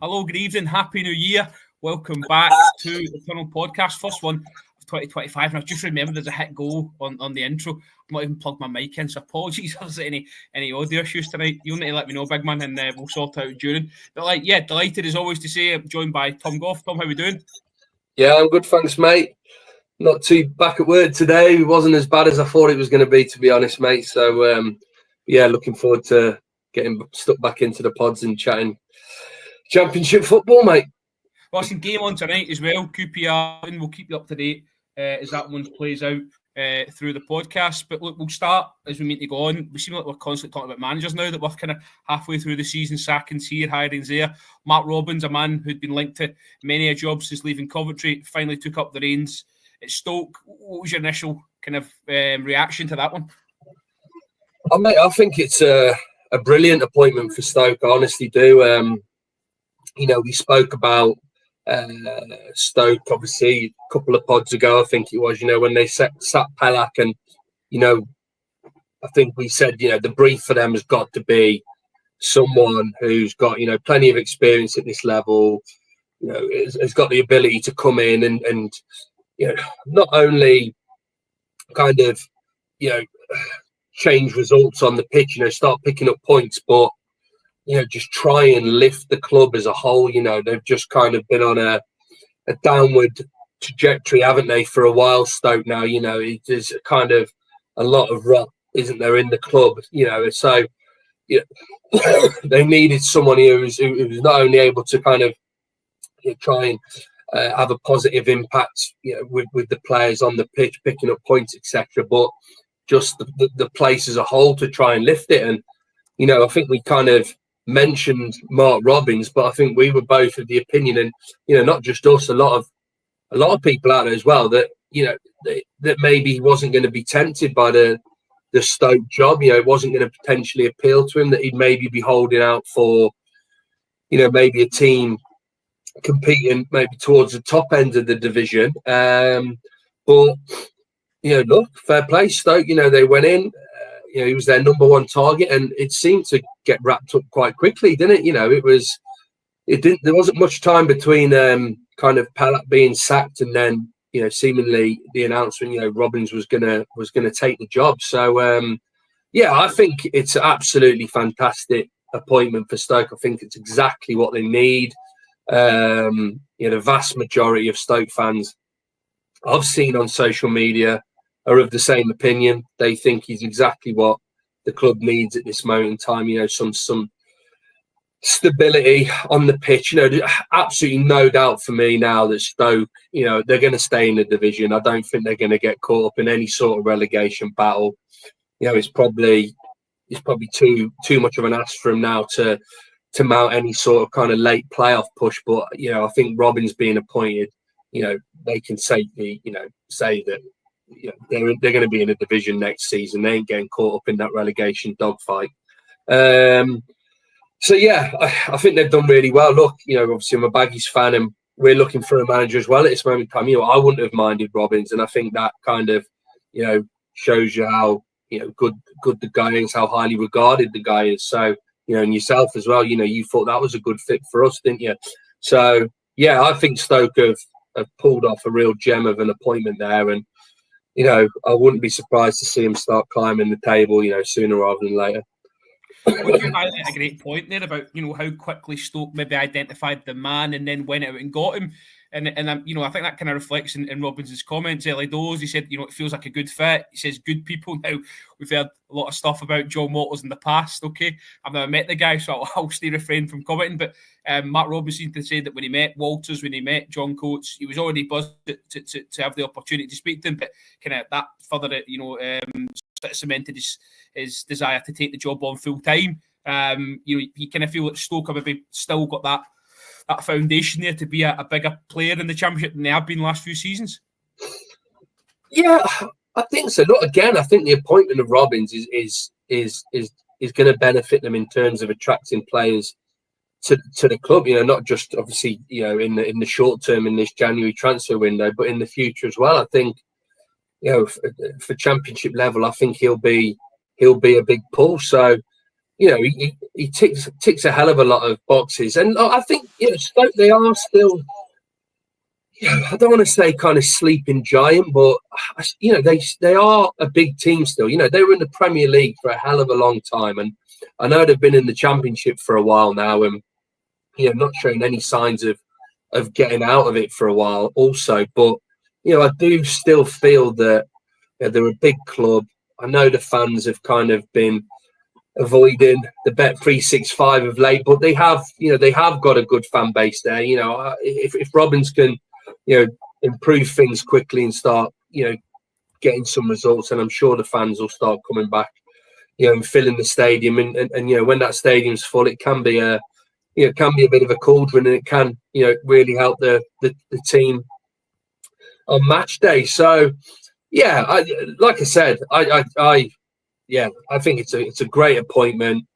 Hello, good evening, happy new year. Welcome back to the Tunnel Podcast, first one of 2025. And I just remembered there's a hit go on the intro. I'm not even plugged my mic in, so apologies if there's any audio issues tonight. You'll need to let me know, big man, and we'll sort out during. But delighted as always to say I'm joined by Tom Goff. Tom, how we doing? Yeah, I'm good, thanks, mate. Not too back at work today. It wasn't as bad as I thought it was going to be honest, mate. So, looking forward to getting stuck back into the pods and chatting Championship football, mate. Well, some game on tonight as well. QPR, and we'll keep you up to date as that one plays out through the podcast. But look, we'll start as we mean to go on. We seem like we're constantly talking about managers now, that we're kind of halfway through the season, sackings here, hirings there. Mark Robins, a man who'd been linked to many a job since leaving Coventry, finally took up the reins at Stoke. What was your initial kind of reaction to that one? I think it's a brilliant appointment for Stoke. I honestly do. We spoke about Stoke, obviously, a couple of pods ago, I think it was, when they sat Pelak, and, I think we said, the brief for them has got to be someone who's got, plenty of experience at this level, has got the ability to come in and not only kind of, change results on the pitch, start picking up points, but just try and lift the club as a whole. They've just kind of been on a downward trajectory, haven't they, for a while, Stoke now. There's kind of a lot of rot, isn't there, in the club, so they needed someone who was not only able to kind of try and have a positive impact, with the players on the pitch, picking up points, etc., but just the place as a whole to try and lift it. And, I think we kind of mentioned Mark Robins, but I think we were both of the opinion, and not just us, a lot of people out there as well, that that maybe he wasn't going to be tempted by the Stoke job. It wasn't going to potentially appeal to him, that he'd maybe be holding out for maybe a team competing maybe towards the top end of the division. But look, fair play, Stoke. They went in. He was their number one target, and it seemed to get wrapped up quite quickly, didn't it? There wasn't much time between kind of Pelak being sacked and then seemingly the announcement Robins was gonna take the job. So I think it's an absolutely fantastic appointment for Stoke. I think it's exactly what they need. The vast majority of Stoke fans I've seen on social media are of the same opinion. They think he's exactly what the club needs at this moment in time. Some stability on the pitch. Absolutely no doubt for me now that Stoke, they're going to stay in the division. I don't think they're going to get caught up in any sort of relegation battle. It's probably too much of an ask for him now to mount any sort of kind of late playoff push. But I think Robins being appointed, they can safely say that. They're going to be in a division next season. They ain't getting caught up in that relegation dogfight. I think they've done really well. Look, obviously I'm a Baggies fan, and we're looking for a manager as well at this moment in time. I wouldn't have minded Robins, and I think that kind of shows you how good the guy is, how highly regarded the guy is. So and yourself as well. You thought that was a good fit for us, didn't you? So I think Stoke have pulled off a real gem of an appointment there, and I wouldn't be surprised to see him start climbing the table, sooner rather than later. Well, you highlight a great point there about, how quickly Stoke maybe identified the man and then went out and got him. And I think that kind of reflects in Robins's comments early doors. He said, it feels like a good fit. He says, good people. Now, we've heard a lot of stuff about John Walters in the past, okay? I've never met the guy, so I'll stay refrain from commenting. But Mark Robins seemed to say that when he met Walters, when he met John Coates, he was already buzzed to have the opportunity to speak to him. But kind of that further, cemented his desire to take the job on full time. You kind of feel that Stoke have maybe still got that foundation there to be a bigger player in the Championship than they have been the last few seasons. Yeah, I think so. Look, again, I think the appointment of Robins is going to benefit them in terms of attracting players to the club. Not just obviously in the short term in this January transfer window, but in the future as well. I think for Championship level, I think he'll be a big pull. So he ticks a hell of a lot of boxes, and I think Stoke, they are still. I don't want to say kind of sleeping giant, but they are a big team still. They were in the Premier League for a hell of a long time, and I know they've been in the Championship for a while now, and not showing any signs of getting out of it for a while. Also, but I do still feel that they're a big club. I know the fans have kind of been avoiding the Bet365 of late, but they have got a good fan base there. If Robins can improve things quickly and start getting some results, and I'm sure the fans will start coming back and filling the stadium, and when that stadium's full, it can be a bit of a cauldron, and it can really help the team on match day. So like I said, I think it's a great appointment.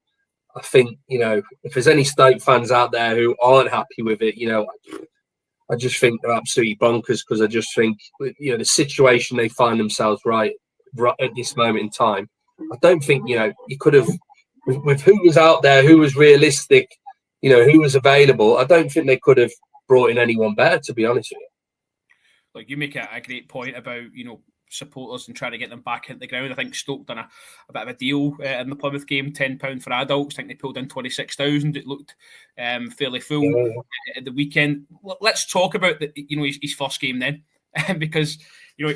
I think if there's any Stoke fans out there who aren't happy with it, I just think they're absolutely bonkers, because I just think the situation they find themselves right at this moment in time. I don't think you could have, with who was out there, who was realistic, who was available. I don't think they could have brought in anyone better, to be honest with you. Like, you make a great point about supporters and trying to get them back into the ground. I think Stoke done a bit of a deal in the Plymouth game, £10 for adults. I think they pulled in 26,000. It looked fairly full at the weekend. Let's talk about his first game then, because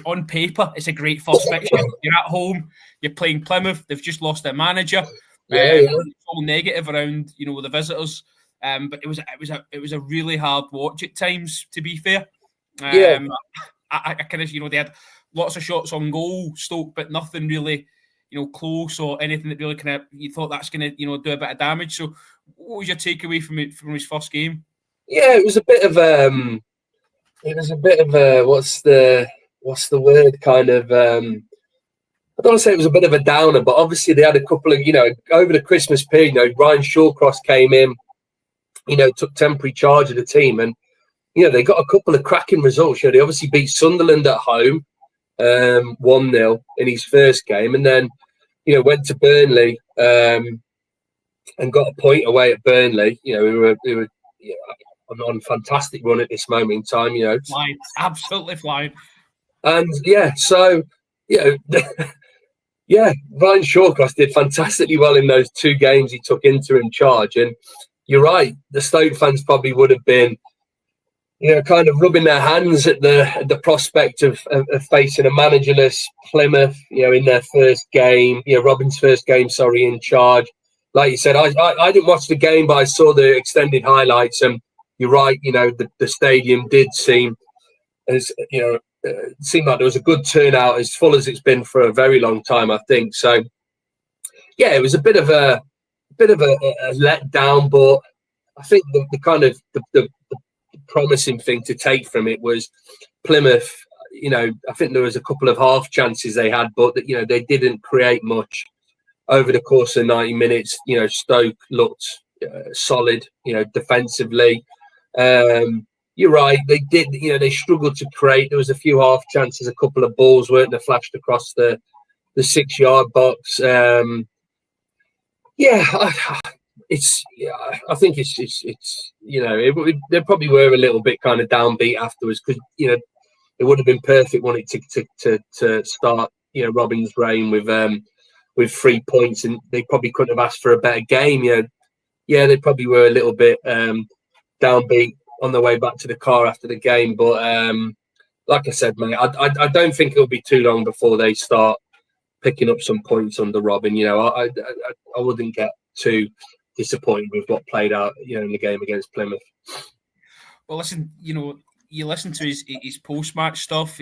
on paper it's a great first fixture. You're at home, you're playing Plymouth. They've just lost their manager. It's all negative around the visitors, but it was a really hard watch at times, to be fair. I kind of they had lots of shots on goal, Stoke, but nothing really, close or anything that really kind of you thought that's going to, do a bit of damage. So, what was your takeaway from his first game? Yeah, it was a bit of what's the word? Kind of I don't want to say it was a bit of a downer, but obviously they had a couple of over the Christmas period. Ryan Shawcross came in, took temporary charge of the team, and they got a couple of cracking results. They obviously beat Sunderland at home. 1-0 in his first game, and then went to Burnley and got a point away at Burnley. We were on a fantastic run at this moment in time. Flying, absolutely flying. And so Ryan Shawcross did fantastically well in those 2 games he took interim charge. And you're right, the Stoke fans probably would have been kind of rubbing their hands at the prospect of facing a managerless Plymouth, in their first game, Robin's first game, in charge. Like you said, I didn't watch the game, but I saw the extended highlights, and you're right, the stadium did seem as, it seemed like there was a good turnout, as full as it's been for a very long time, I think. So, it was a bit of a letdown, but I think the kind of the promising thing to take from it was Plymouth. I think there was a couple of half chances they had, but they didn't create much over the course of 90 minutes. Stoke looked solid, defensively. You're right, they did. They struggled to create. There was a few half chances, a couple of balls weren't flashed across the 6-yard box. I think it's they probably were a little bit kind of downbeat afterwards, because it would have been perfect, wouldn't it, to start Robin's reign with 3 points, and they probably couldn't have asked for a better game. They probably were a little bit downbeat on the way back to the car after the game, but like I said, mate, I don't think it'll be too long before they start picking up some points under Robin. I wouldn't get too disappointed with what played out, in the game against Plymouth. Well, listen, you listen to his post-match stuff.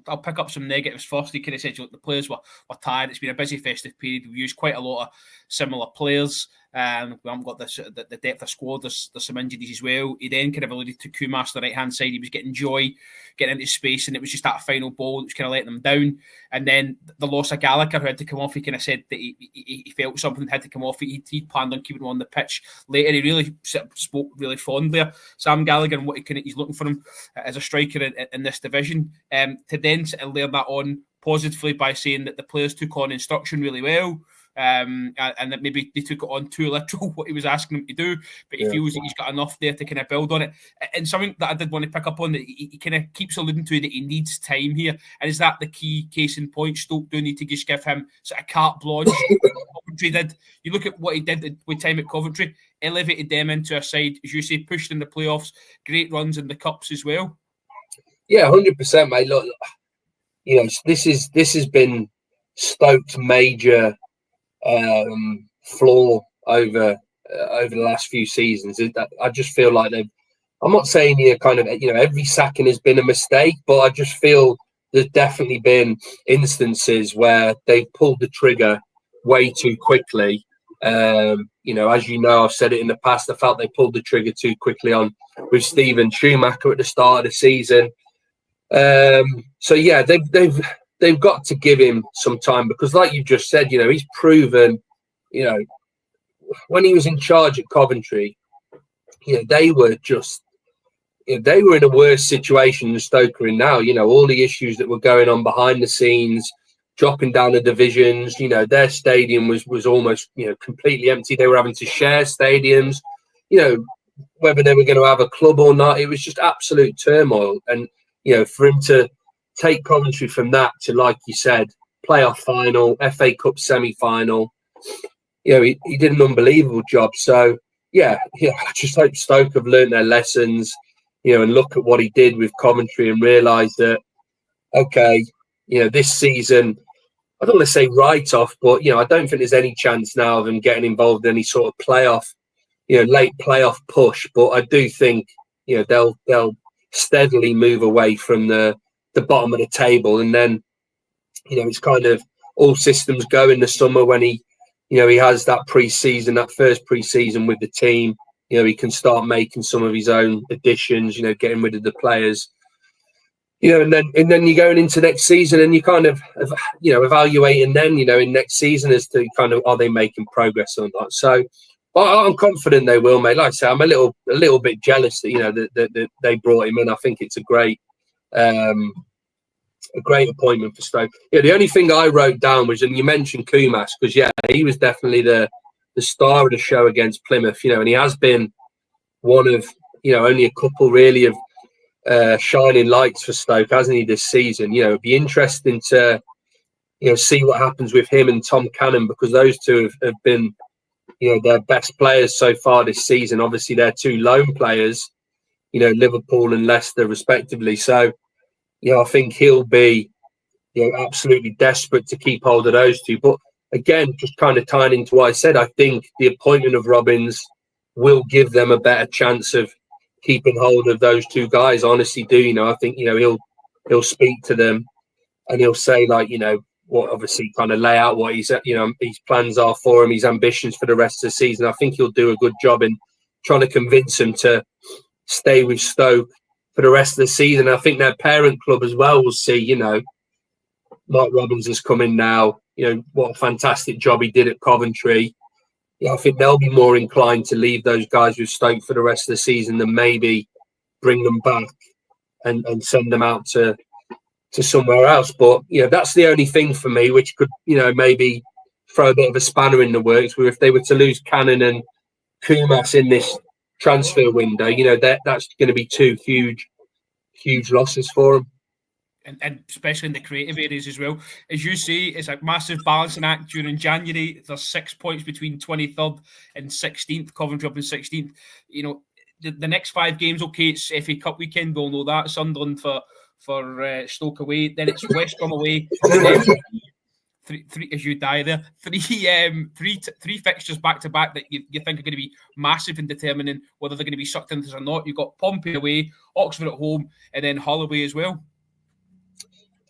I'll pick up some negatives first. He kind of said the players were tired. It's been a busy festive period. We've used quite a lot of similar players. We haven't got the depth of squad. There's some injuries as well. He then kind of alluded to Kumas, the right-hand side. He was getting joy, getting into space, and it was just that final ball that was kind of letting them down. And then the loss of Gallagher, who had to come off, he kind of said that he felt something had to come off. He planned on keeping him on the pitch later. He really spoke really fondly of Sam Gallagher and what he's looking for him as a striker in this division. To then layer that on positively by saying that the players took on instruction really well. and that maybe they took it on too literal what he was asking him to do, but he feels that he's got enough there to kind of build on it. And something that I did want to pick up on, that he kind of keeps alluding to, that he needs time here. And is that the key case in point? Stoke do need to just give him sort of carte blanche. Coventry did. You look at what he did with time at Coventry, elevated them into a side, as you say, pushed in the playoffs, great runs in the cups as well. Yeah, 100%, mate. Look, this has been Stoke's major flaw over the last few seasons. Is that I just feel like they've. I'm not saying here kind of every sacking has been a mistake, but I just feel there's definitely been instances where they've pulled the trigger way too quickly. As I've said it in the past. I felt they pulled the trigger too quickly on with Steven Schumacher at the start of the season. So yeah, they've got to give him some time, because like you just said, he's proven, when he was in charge at Coventry, they were in a worse situation than Stoke are in now. All the issues that were going on behind the scenes, dropping down the divisions, their stadium was almost, completely empty. They were having to share stadiums, whether they were going to have a club or not. It was just absolute turmoil. And, for him to take Coventry from that to, like you said, playoff final, FA Cup semi-final, he did an unbelievable job. So, I just hope Stoke have learned their lessons, and look at what he did with Coventry and realise that, okay, this season, I don't want to say write-off, but, I don't think there's any chance now of him getting involved in any sort of playoff, late playoff push. But I do think, they'll steadily move away from the bottom of the table. And then, it's kind of all systems go in the summer when he has that pre-season, that first pre-season with the team. He can start making some of his own additions, getting rid of the players. And then you're going into next season and you kind of, evaluating then, in next season as to kind of, are they making progress or not? So I'm confident they will, mate. Like I say, I'm a little bit jealous that, that they brought him in. I think it's a great appointment for Stoke. The only thing I wrote down was, and you mentioned Kumas, because he was definitely the star of the show against Plymouth, and he has been one of, only a couple really of shining lights for Stoke, hasn't he, this season? It'd be interesting to, see what happens with him and Tom Cannon, because those two have been, their best players so far this season. Obviously, they're two loan players, Liverpool and Leicester respectively. So, I think he'll be, absolutely desperate to keep hold of those two. But again, just kind of tying into what I said, I think the appointment of Robbins will give them a better chance of keeping hold of those two guys. I honestly do. I think, he'll speak to them and he'll say, like, what, obviously kind of lay out what his plans are for him, his ambitions for the rest of the season. I think he'll do a good job in trying to convince him to stay with Stoke for the rest of the season. I think their parent club as well will see, Mark Robbins has come in now, what a fantastic job he did at Coventry. I think they'll be more inclined to leave those guys with Stoke for the rest of the season than maybe bring them back and send them out to somewhere else. But, that's the only thing for me, which could, maybe throw a bit of a spanner in the works, where if they were to lose Cannon and Kumas in this transfer window, that's going to be two huge losses for them. And especially in the creative areas as well. As you say, it's a massive balancing act during January. There's 6 points between 23rd and 16th, Coventry up in 16th. The next 5 games, okay, it's FA Cup weekend, we'll know that. Sunderland for Stoke away. Then it's West Brom away. Three as you die there. Three fixtures back to back that you think are going to be massive in determining whether they're going to be sucked into this or not. You've got Pompey away, Oxford at home, and then Holloway as well.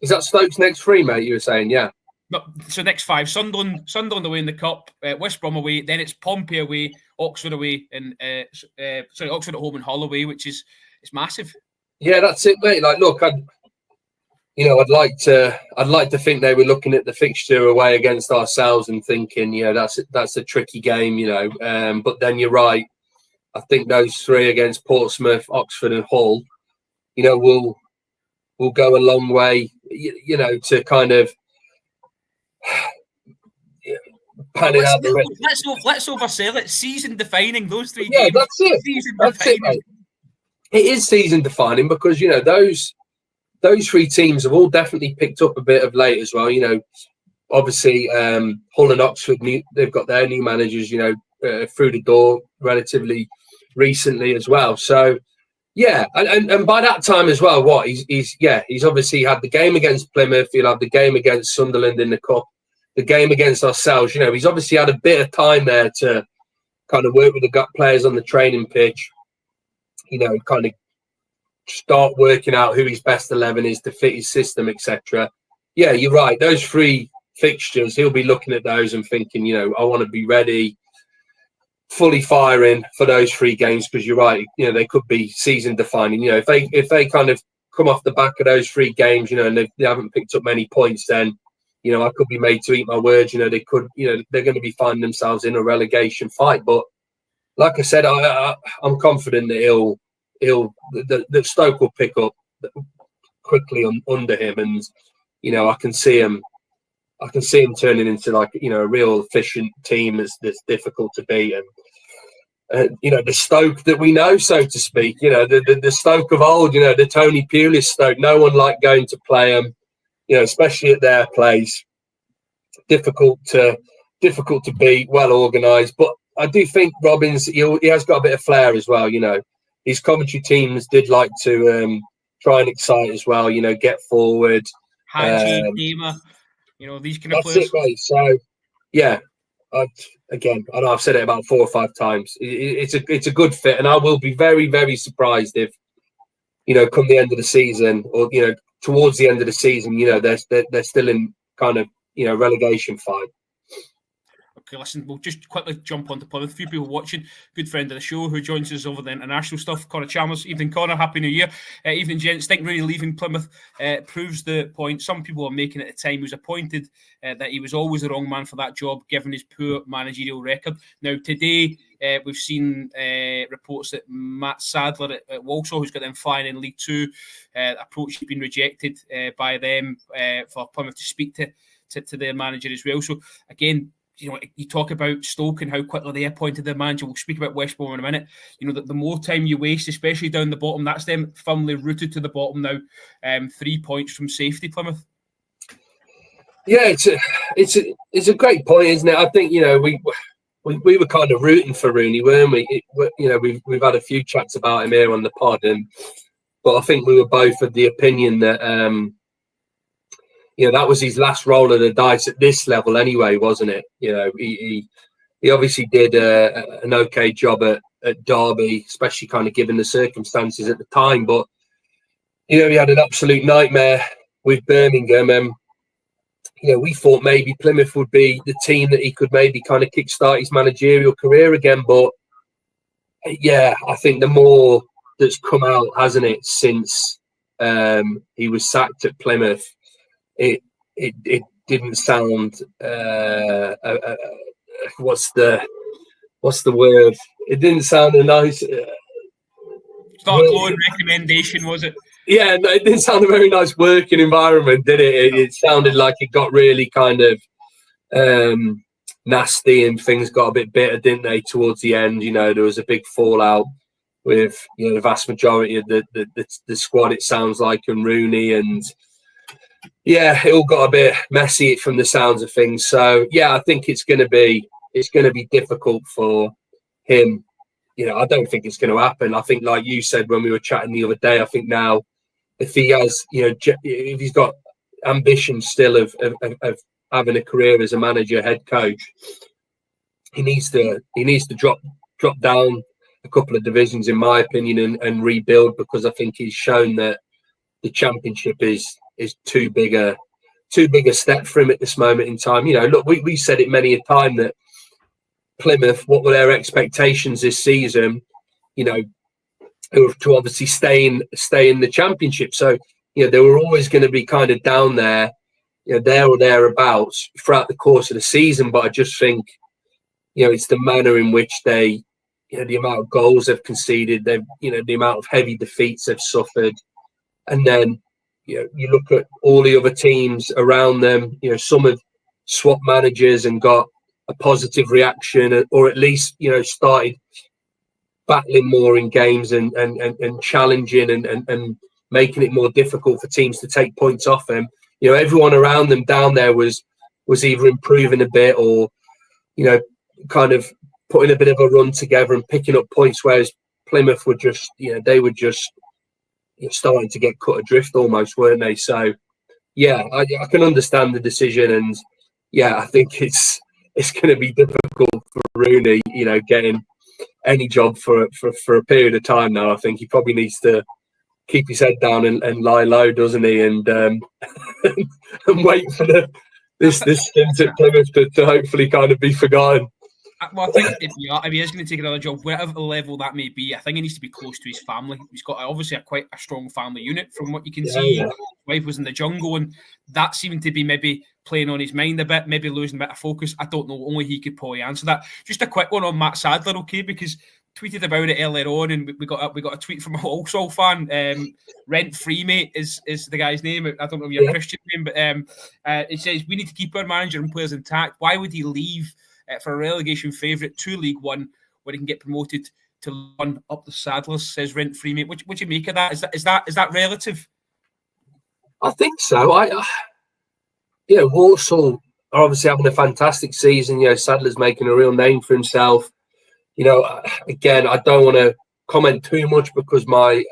Is that Stoke's next 3, mate? You were saying, yeah. No, so next 5: Sunderland away in the cup, West Brom away, then it's Pompey away, Oxford away, and Oxford at home and Holloway, which is it's massive. Yeah, that's it, mate. Like, look, I'd like to think they were looking at the fixture away against ourselves and thinking, that's a tricky game, But then you're right. I think those 3 against Portsmouth, Oxford, and Hull, will go a long way, to kind of panning out the rest. Let's oversell it. Season defining, those 3 Yeah, games. that's it. That's it, mate. It is season defining because, you know, those 3 teams have all definitely picked up a bit of late as well. You know, obviously Hull and Oxford, they've got their new managers, you know, through the door relatively recently as well. So yeah, and by that time as well, he's obviously had the game against Plymouth, he'll have the game against Sunderland in the Cup, the game against ourselves. You know, he's obviously had a bit of time there to kind of work with the players on the training pitch, you know, kind of start working out who his best 11 is to fit his system, etc. Yeah, you're right. Those 3 fixtures, he'll be looking at those and thinking, you know, I want to be ready, fully firing for those 3 games, because you're right, you know, they could be season defining. You know, if they kind of come off the back of those 3 games, you know, and they haven't picked up many points, then, you know, I could be made to eat my words. You know, they could, you know, they're going to be finding themselves in a relegation fight. But like I said, I'm confident that that Stoke will pick up quickly under him, and you know, I can see him turning into, like, you know, a real efficient team that's difficult to beat. And you know, the Stoke that we know, so to speak, you know, the Stoke of old, you know, the Tony Pulis Stoke. No one liked going to play them, you know, especially at their place. Difficult to beat, well organised. But I do think Robins, he has got a bit of flair as well. You know, his Coventry teams did like to try and excite as well. You know, get forward. Hanji, Gamer, you know, these kind of that's players. It, right. So, yeah, I know I've said it about 4 or 5 times. It's a good fit, and I will be very, very surprised if, you know, come the end of the season, or, you know, towards the end of the season, you know, they're still in kind of, you know, relegation fight. Okay, listen, we'll just quickly jump onto Plymouth. A few people watching, good friend of the show who joins us over the international stuff, Connor Chalmers. Evening, Connor. Happy New Year. Evening, gents. Think Rooney leaving Plymouth proves the point some people are making at the time he was appointed, that he was always the wrong man for that job, given his poor managerial record. Now, today, we've seen reports that Matt Sadler at Walsall, who's got them flying in League Two, approach has been rejected by them for Plymouth to speak to their manager as well. So, again, you know, you talk about Stoke and how quickly they appointed their manager. We'll speak about West Brom in a minute. You know, the more time you waste, especially down the bottom, that's them firmly rooted to the bottom now. 3 points from safety, Plymouth. Yeah, it's a great point, isn't it? I think, you know, we were kind of rooting for Rooney, weren't we? You know, we've had a few chats about him here on the pod, but I think we were both of the opinion that you know, that was his last roll of the dice at this level anyway, wasn't it? You know, he obviously did an okay job at Derby, especially kind of given the circumstances at the time. But, you know, he had an absolute nightmare with Birmingham. And, you know, we thought maybe Plymouth would be the team that he could maybe kind of kickstart his managerial career again. But, yeah, I think the more that's come out, hasn't it, since he was sacked at Plymouth, it didn't sound what's the word? It didn't sound a nice. It's not a glowing recommendation, was it? Yeah, no, it didn't sound a very nice working environment, did it? It sounded like it got really kind of nasty, and things got a bit bitter, didn't they? Towards the end, you know, there was a big fallout with, you know, the vast majority of the squad, it sounds like, and Rooney, and yeah, it all got a bit messy from the sounds of things. So yeah, I think it's going to be difficult for him. You know, I don't think it's going to happen. I think, like you said when we were chatting the other day, I think now, if he has, you know, if he's got ambition still of having a career as a manager, head coach, he needs to drop down a couple of divisions, in my opinion, and rebuild, because I think he's shown that the Championship is too big a step for him at this moment in time. You know, look, we said it many a time that Plymouth, what were their expectations this season? You know, to obviously stay in the Championship. So, you know, they were always going to be kind of down there, you know, there or thereabouts throughout the course of the season. But I just think, you know, it's the manner in which they, you know, the amount of goals they've conceded, you know, the amount of heavy defeats they've suffered, and then, you know, you look at all the other teams around them. You know, some have swapped managers and got a positive reaction, or at least, you know, started battling more in games and challenging and making it more difficult for teams to take points off them. You know, everyone around them down there was either improving a bit or, you know, kind of putting a bit of a run together and picking up points, whereas Plymouth were just, you know, they were just, you know, starting to get cut adrift almost, weren't they? So, yeah, I can understand the decision, and yeah, I think it's going to be difficult for Rooney, you know, getting any job for a period of time now. I think he probably needs to keep his head down and lie low, doesn't he? And and wait for this stint at Plymouth to hopefully kind of be forgotten. Well, I think if he is going to take another job, whatever level that may be, I think he needs to be close to his family. He's got obviously quite a strong family unit from what you can see. Yeah. His wife was in the jungle, and that seemed to be maybe playing on his mind a bit, maybe losing a bit of focus. I don't know. Only he could probably answer that. Just a quick one on Matt Sadler, okay? Because tweeted about it earlier on, and we got a tweet from a Walsall fan. Rent Free Mate is the guy's name. I don't know your Christian name, but it says we need to keep our manager and players intact. Why would he leave for a relegation favourite to League One where he can get promoted to run up the Saddlers? Says Rent Free Mate. What do you make of that? Is that relative? I think so. Walsall are obviously having a fantastic season. You know, Sadler's making a real name for himself. You know, again, I don't want to comment too much because my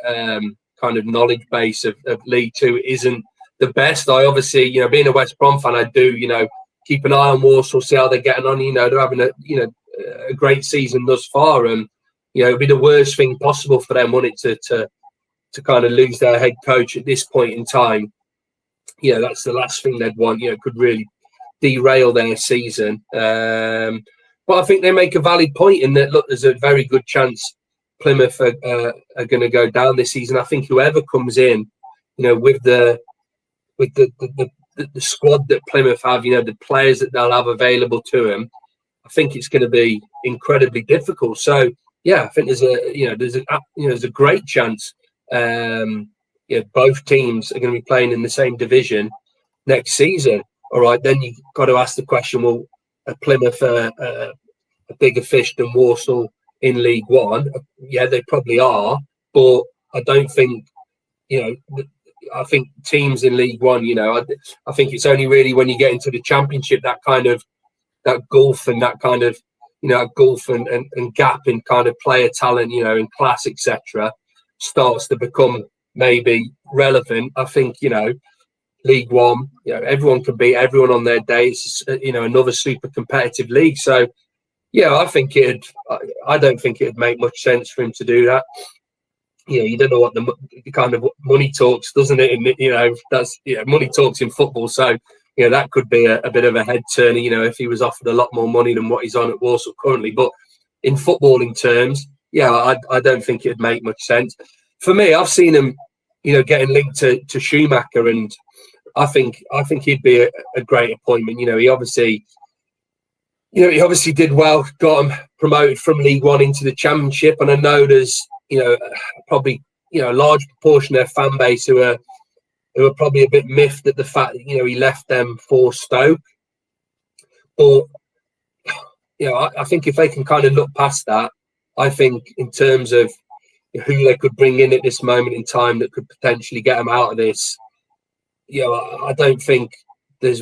kind of knowledge base of League Two isn't the best. I obviously, you know, being a West Brom fan, I do, you know, keep an eye on Walsall, see how they're getting on. You know, they're having a great season thus far, and you know, it'd be the worst thing possible for them, wouldn't it, to kind of lose their head coach at this point in time. You know, that's the last thing they'd want. You know, could really derail their season. But I think they make a valid point in that. Look, there's a very good chance Plymouth are going to go down this season. I think whoever comes in, you know, with the squad that Plymouth have, you know, the players that they'll have available to them, I think it's going to be incredibly difficult. So yeah, I think there's a great chance. Both teams are going to be playing in the same division next season. All right, then you've got to ask the question: well, are Plymouth a bigger fish than Walsall in League One? Yeah, they probably are, but I don't think, you know. I think teams in League One, you know, I think it's only really when you get into the Championship that gulf and that kind of, you know, gulf and gap in kind of player talent, you know, in class, etc., starts to become maybe relevant. I think, you know, League One, you know, everyone can beat everyone on their day. It's, you know, another super competitive league. So, yeah, I don't think it'd make much sense for him to do that. You know, you don't know what the kind of money talks, doesn't it? And, you know, that's, you know, money talks in football. So, you know, that could be a bit of a head turner, you know, if he was offered a lot more money than what he's on at Walsall currently. But in footballing terms, yeah, I don't think it'd make much sense. For me, I've seen him, you know, getting linked to Schumacher, and I think he'd be a great appointment. You know, he obviously did well, got him promoted from League One into the Championship, and I know there's, you know, probably, you know, a large proportion of their fan base who are probably a bit miffed at the fact that, you know, he left them for Stoke. But, you know, I think if they can kind of look past that, I think in terms of who they could bring in at this moment in time that could potentially get them out of this, you know, I don't think there's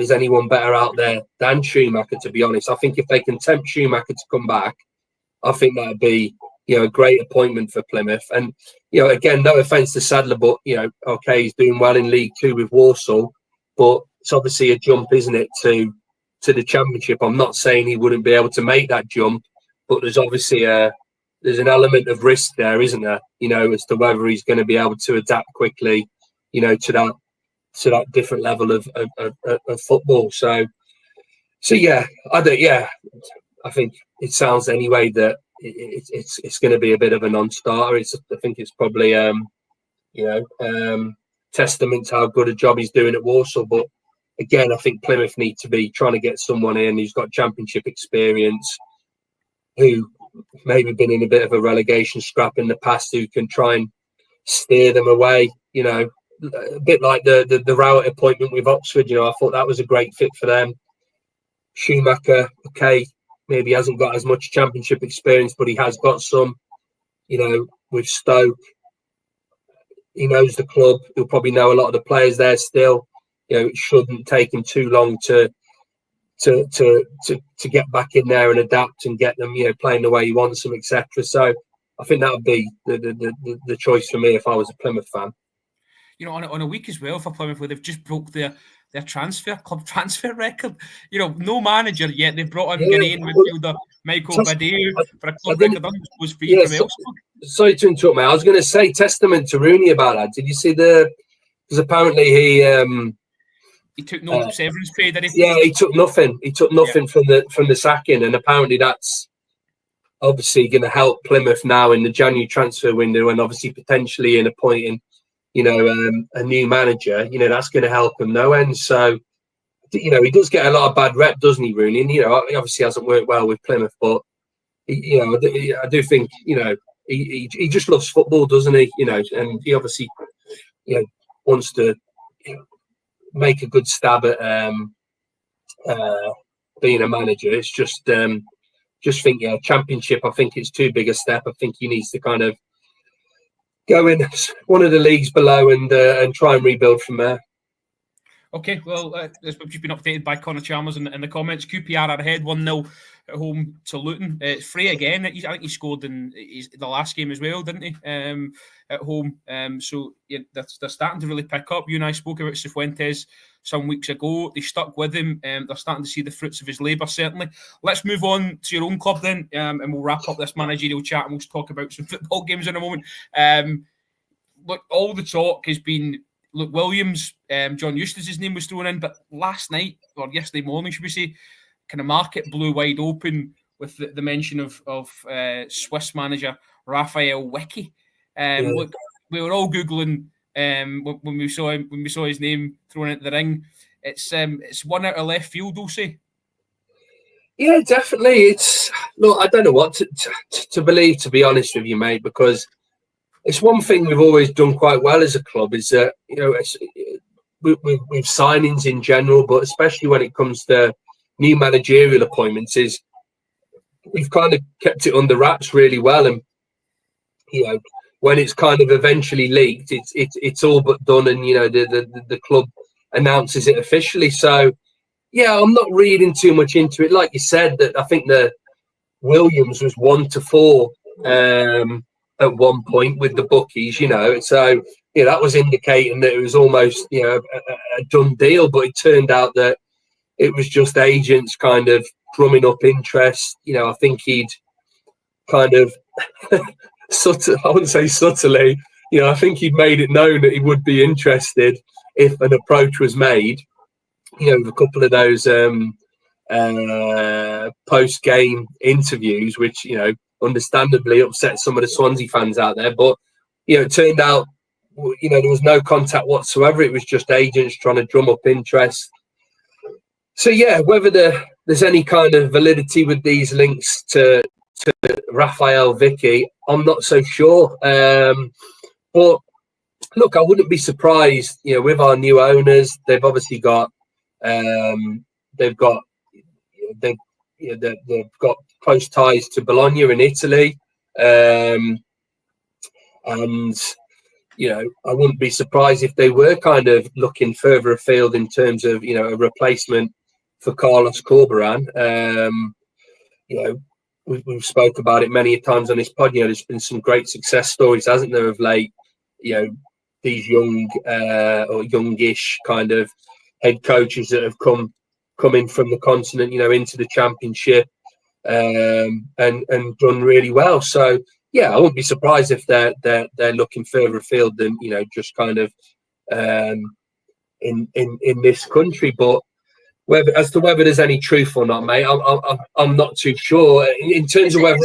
anyone better out there than Schumacher, to be honest. I think if they can tempt Schumacher to come back, I think that'd be, you know, a great appointment for Plymouth. And, you know, again, no offence to Sadler, but, you know, okay, he's doing well in League Two with Walsall, but it's obviously a jump, isn't it, to the Championship. I'm not saying he wouldn't be able to make that jump, but there's obviously there's an element of risk there, isn't there? You know, as to whether he's going to be able to adapt quickly, you know, to that different level of football. So yeah, I think it sounds anyway that it's going to be a bit of a non-starter. I think it's probably testament to how good a job he's doing at Walsall. But again, I think Plymouth need to be trying to get someone in who's got Championship experience, who maybe been in a bit of a relegation scrap in the past, who can try and steer them away. You know, a bit like the Rowett appointment with Oxford. You know, I thought that was a great fit for them. Schumacher, okay, maybe hasn't got as much championship experience, but he has got some. With Stoke, he knows the club. He'll probably know a lot of the players there still. It shouldn't take him too long to get back in there and adapt and get them, playing the way he wants them, etc. So I think that would be the choice for me if I was a Plymouth fan. On a week as well for Plymouth, where they've just broke their club transfer record. No manager yet. They've brought in Ghanaian midfielder Michael Badeu for a club record was free from Elfsborg. Sorry to interrupt, mate. I was going to say testament to Rooney about that. Did you see because apparently he took no severance pay, did he? Yeah, he took nothing. He took nothing from the sacking, and apparently that's obviously going to help Plymouth now in the January transfer window, and obviously potentially in appointing, a new manager. That's going to help him no end. So, he does get a lot of bad rep, doesn't he, Rooney? And he obviously hasn't worked well with Plymouth, but I do think he just loves football, doesn't he? And he obviously wants to make a good stab at being a manager. It's just think championship. I think it's too big a step. I think he needs to kind of go in one of the leagues below and try and rebuild from there. Okay, well, we've just been updated by Connor Chalmers in the comments. QPR are ahead 1-0 at home to Luton. It's Frey again. I think he scored in the last game as well, didn't he? At home. So they're starting to really pick up. You and I spoke about Cifuentes some weeks ago. They stuck with him. They're starting to see the fruits of his labour, certainly. Let's move on to your own club then, and we'll wrap up this managerial chat and we'll talk about some football games in a moment. Look, all the talk has been... Look, Williams, John Eustace's name was thrown in, but last night, or yesterday morning, should we say, kind of market blew wide open with the mention of Swiss manager Raphael Wicke. Look, we were all Googling when we saw his name thrown into the ring. It's one out of left field, we'll say. Yeah, definitely. I don't know what to believe, to be honest with you, mate, because it's one thing we've always done quite well as a club is that, with signings in general, but especially when it comes to new managerial appointments, is we've kind of kept it under wraps really well. And, when it's kind of eventually leaked, it's all but done. And, the club announces it officially. So, yeah, I'm not reading too much into it. Like you said, that I think the Williams was 1-4, at one point with the bookies, so that was indicating that it was almost a done deal, but it turned out that it was just agents kind of drumming up interest. I think he'd kind of I wouldn't say subtly, I think he'd made it known that he would be interested if an approach was made, with a couple of those post-game interviews, which understandably upset some of the Swansea fans out there. But, it turned out, there was no contact whatsoever. It was just agents trying to drum up interest. So, yeah, whether there's any kind of validity with these links to Raphael Wicke, I'm not so sure. But, look, I wouldn't be surprised, with our new owners. They've obviously got they've got close ties to Bologna in Italy, and I wouldn't be surprised if they were kind of looking further afield in terms of a replacement for Carlos Corberán. We've spoke about it many times on this pod. There's been some great success stories, hasn't there, of late? These young or youngish kind of head coaches that have come in from the continent, into the championship, and done really well. So yeah, I wouldn't be surprised if they're looking further afield than just kind of in this country. But as to whether there's any truth or not, mate, I'm not too sure. In terms of whether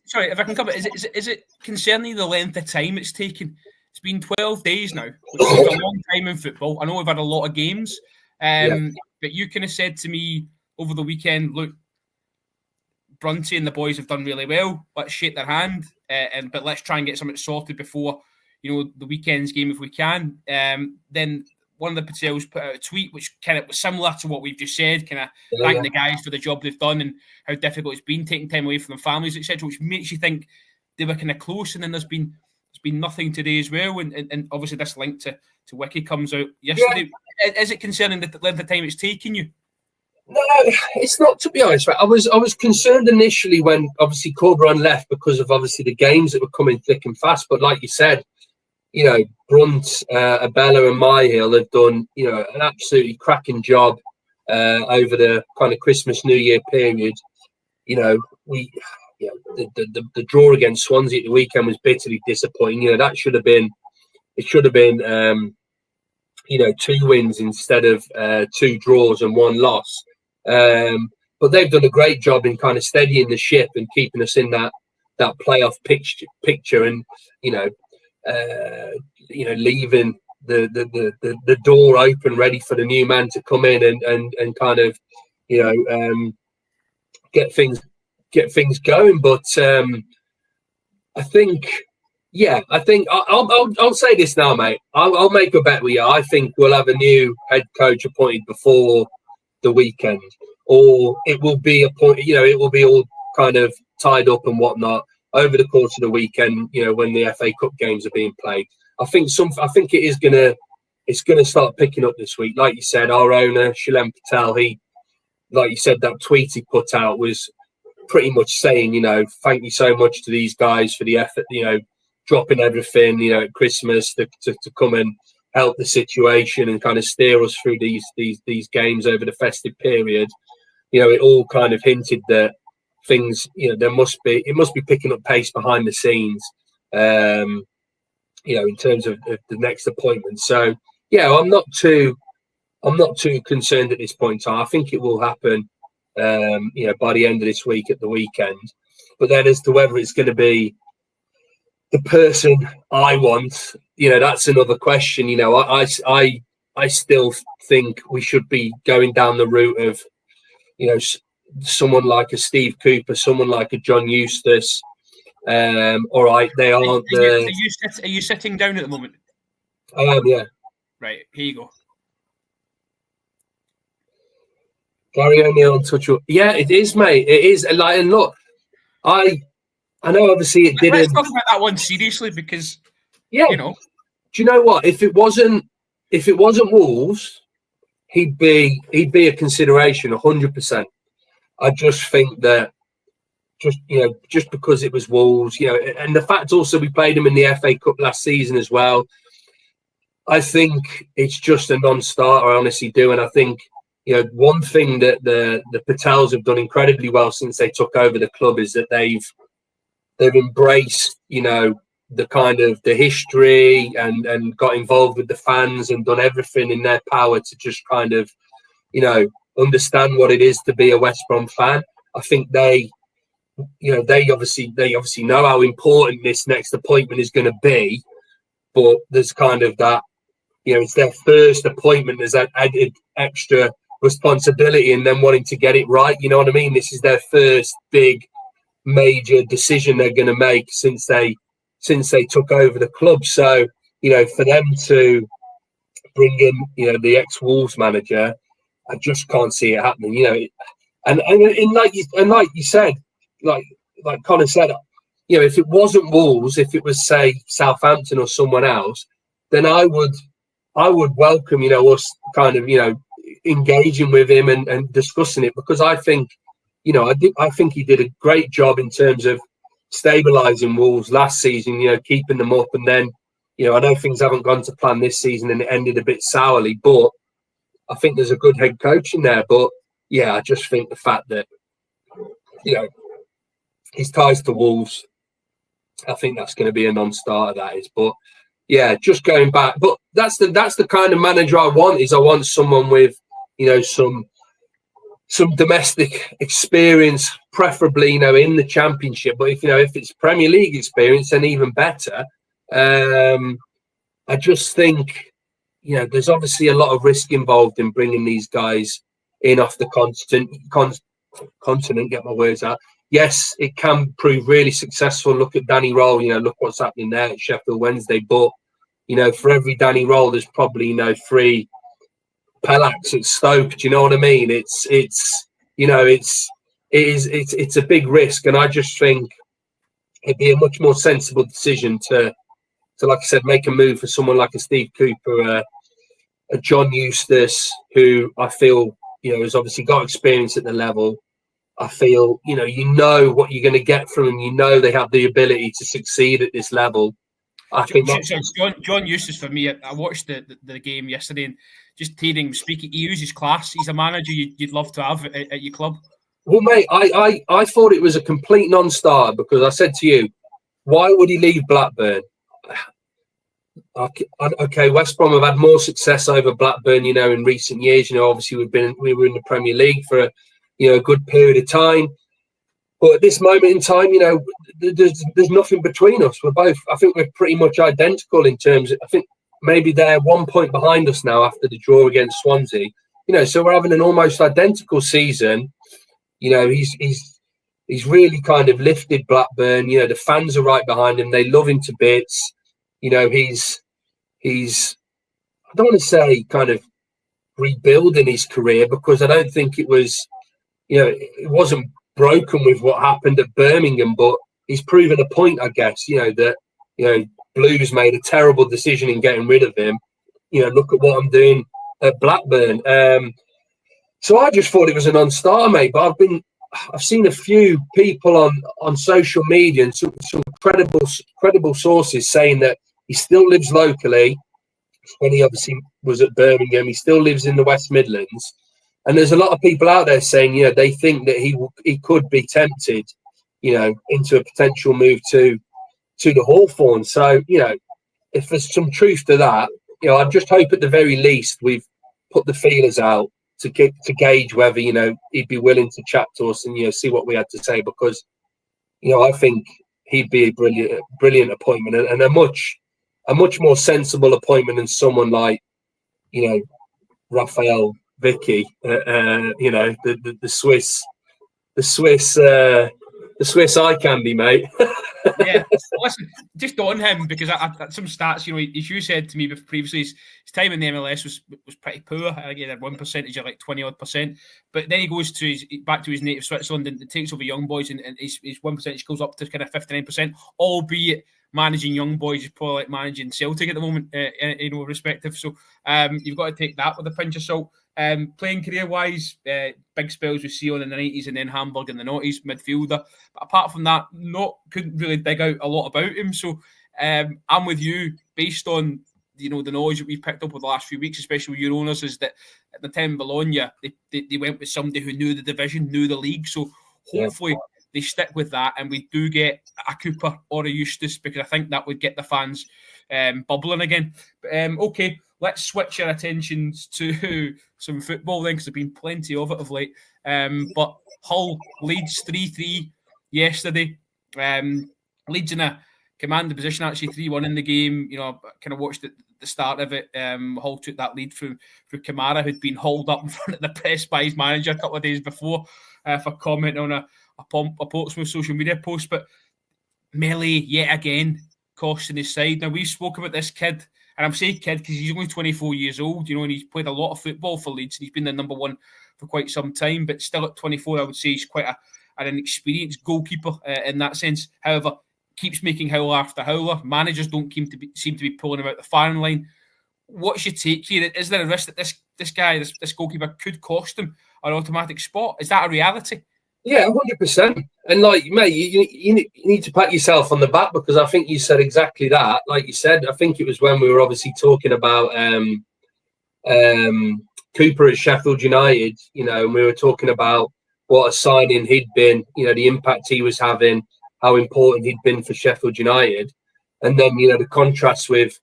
sorry, if I can cover, is it concerning the length of time it's taken? It's been 12 days now, which is a long time in football. I know we've had a lot of games, but you kind of said to me over the weekend, look, Brunty and the boys have done really well. Let's shake their hand, but let's try and get something sorted before the weekend's game if we can. Then one of the Patels put out a tweet which kind of was similar to what we've just said, kind of thanking the guys for the job they've done and how difficult it's been taking time away from their families, etc., which makes you think they were kind of close. And then there's been nothing today as well, and obviously this link to Wiki comes out yesterday. Is it concerning the length of time it's taken you? No, it's not, to be honest. Right? I was concerned initially when obviously Corberan left because of obviously the games that were coming thick and fast. But like you said, you know, Brunt, Abella, and Myhill have done, you know, an absolutely cracking job over the kind of Christmas New Year period. You know, the draw against Swansea at the weekend was bitterly disappointing. You know, that should have been, you know, 2 wins instead of 2 draws and 1 loss. But they've done a great job in kind of steadying the ship and keeping us in that playoff picture, and leaving the door open, ready for the new man to come in and kind of get things going. But I think I'll say this now, mate. I'll make a bet with you. I think we'll have a new head coach appointed before the weekend, or it will be it will be all kind of tied up and whatnot over the course of the weekend. You know, when the FA Cup games are being played, I think it's gonna start picking up this week. Like you said, our owner Shalem Patel, that tweet he put out was pretty much saying, you know, thank you so much to these guys for the effort, you know, dropping everything, you know, at Christmas to come and help the situation and kind of steer us through these games over the festive period. You know, it all kind of hinted that things, you know, it must be picking up pace behind the scenes, you know, in terms of the next appointment. So yeah, I'm not too concerned at this point in time. I think it will happen, you know, by the end of this week at the weekend. But then as to whether it's going to be the person I want, you know, that's another question. You know, I still think we should be going down the route of, you know, someone like a Steve Cooper, someone like a John Eustace. All right, they aren't the. Are you sitting down at the moment? I am, yeah. Right, here you go. Gary O'Neill on touch. Yeah, it is, mate. It is. Like, and look, I know obviously it didn't. Let's talk about that one seriously, because you know. Do you know what? If it wasn't Wolves, he'd be a consideration 100%. I just think that just because it was Wolves, you know, and the fact also we played him in the FA Cup last season as well. I think it's just a non-starter. I honestly do, and I think, you know, one thing that the Patels have done incredibly well since they took over the club is that they've embraced, you know, the kind of the history and got involved with the fans and done everything in their power to just kind of, you know, understand what it is to be a West Brom fan. I think they obviously know how important this next appointment is going to be, but there's kind of that, you know, it's their first appointment. There's that added extra responsibility and them wanting to get it right. You know what I mean? This is their first big major decision they're going to make since they took over the club. So, you know, for them to bring in, you know, the ex-Wolves manager, I just can't see it happening. You know, and like you said, like Colin said, you know, if it wasn't Wolves, if it was say Southampton or someone else, then I would welcome, you know, us kind of, you know, engaging with him and discussing it, because I think, you know, I think he did a great job in terms of stabilising Wolves last season, you know, keeping them up. And then, you know, I know things haven't gone to plan this season and it ended a bit sourly, but I think there's a good head coach in there. But yeah, I just think the fact that, you know, his ties to Wolves, I think that's going to be a non-starter, that is. But yeah, just going back. But that's the kind of manager I want. I want someone with, you know, some domestic experience, preferably, you know, in the Championship. But if it's Premier League experience, then even better. I just think, you know, there's obviously a lot of risk involved in bringing these guys in off the continent. Get my words out. Yes, it can prove really successful. Look at Danny Roll. You know, look what's happening there at Sheffield Wednesday. But you know, for every Danny Roll, there's probably, you know, 3 Pellaks at Stoke. Do you know what I mean? It's a big risk, and I just think it'd be a much more sensible decision to like I said, make a move for someone like a Steve Cooper, a John Eustace, who I feel, you know, has obviously got experience at the level. I feel, you know what you're going to get from them. You know they have the ability to succeed at this level. I think John Eustace, for me, I watched the game yesterday, and just hearing him speak, he uses class. He's a manager you'd love to have at your club. Well, mate, I thought it was a complete non-starter, because I said to you, why would he leave Blackburn? Okay, West Brom have had more success over Blackburn, you know, in recent years. You know, obviously we were in the Premier League for a good period of time. But at this moment in time, you know, there's nothing between us. I think we're pretty much identical in terms of, I think maybe they're 1 point behind us now after the draw against Swansea. You know, so we're having an almost identical season. You know, he's really kind of lifted Blackburn. You know, the fans are right behind him. They love him to bits. You know, he's I don't want to say kind of rebuilding his career, because I don't think it was, you know, it wasn't broken with what happened at Birmingham, but he's proven a point, I guess, you know, that, you know, Blues made a terrible decision in getting rid of him. You know, look at what I'm doing at Blackburn. So I just thought it was a non-starter, mate, but I've seen a few people on social media and some credible sources saying that he still lives locally. When he obviously was at Birmingham, he still lives in the West Midlands. And there's a lot of people out there saying, you know, they think that he could be tempted, you know, into a potential move to the Hawthorn. So, you know, if there's some truth to that, you know, I just hope at the very least we've put the feelers out to gauge whether, you know, he'd be willing to chat to us and, you know, see what we had to say, because, you know, I think he'd be a brilliant appointment, and a much more sensible appointment than someone like, you know, Raphael Vicky, you know, the Swiss eye candy, mate. Yeah, listen, just on him, because I some stats, you know, as you said to me previously, his time in the MLS was pretty poor. I think he had 1% of like 20-odd%. But then he goes back to his native Switzerland and takes over Young Boys, and his 1% goes up to kind of 59%, albeit managing Young Boys is probably like managing Celtic at the moment, you know, respective. So you've got to take that with a pinch of salt. Playing career-wise, big spells with Sion in the 90s and then Hamburg in the 90s, midfielder. But apart from that, couldn't really dig out a lot about him. So I'm with you, based on, you know, the knowledge that we've picked up over the last few weeks, especially with your owners, is that at the time Bologna, they went with somebody who knew the division, knew the league. So hopefully they stick with that, and we do get a Cooper or a Eustace, because I think that would get the fans bubbling again. But, okay, let's switch our attentions to some football then, because there's been plenty of it of late. But Hull Leeds 3-3 yesterday. Leeds in a commanding position, actually 3-1 in the game. You know, I kind of watched the start of it. Hull took that lead through Kamara, who'd been hauled up in front of the press by his manager a couple of days before for commenting on a Portsmouth social media post. But Meslier, yet again, costing his side. Now, we've spoken about this kid, and I'm saying kid because he's only 24 years old, you know, and he's played a lot of football for Leeds, and he's been the number one for quite some time. But still at 24, I would say he's quite an experienced goalkeeper in that sense. However, keeps making howler after howler. Managers don't seem to be pulling him out the firing line. What's your take here? Is there a risk that this goalkeeper could cost him an automatic spot? Is that a reality? Yeah, 100%. And like, mate, you need to pat yourself on the back, because I think you said exactly that. Like you said, I think it was when we were obviously talking about Cooper at Sheffield United, you know, and we were talking about what a signing he'd been, you know, the impact he was having, how important he'd been for Sheffield United. And then, you know, the contrast with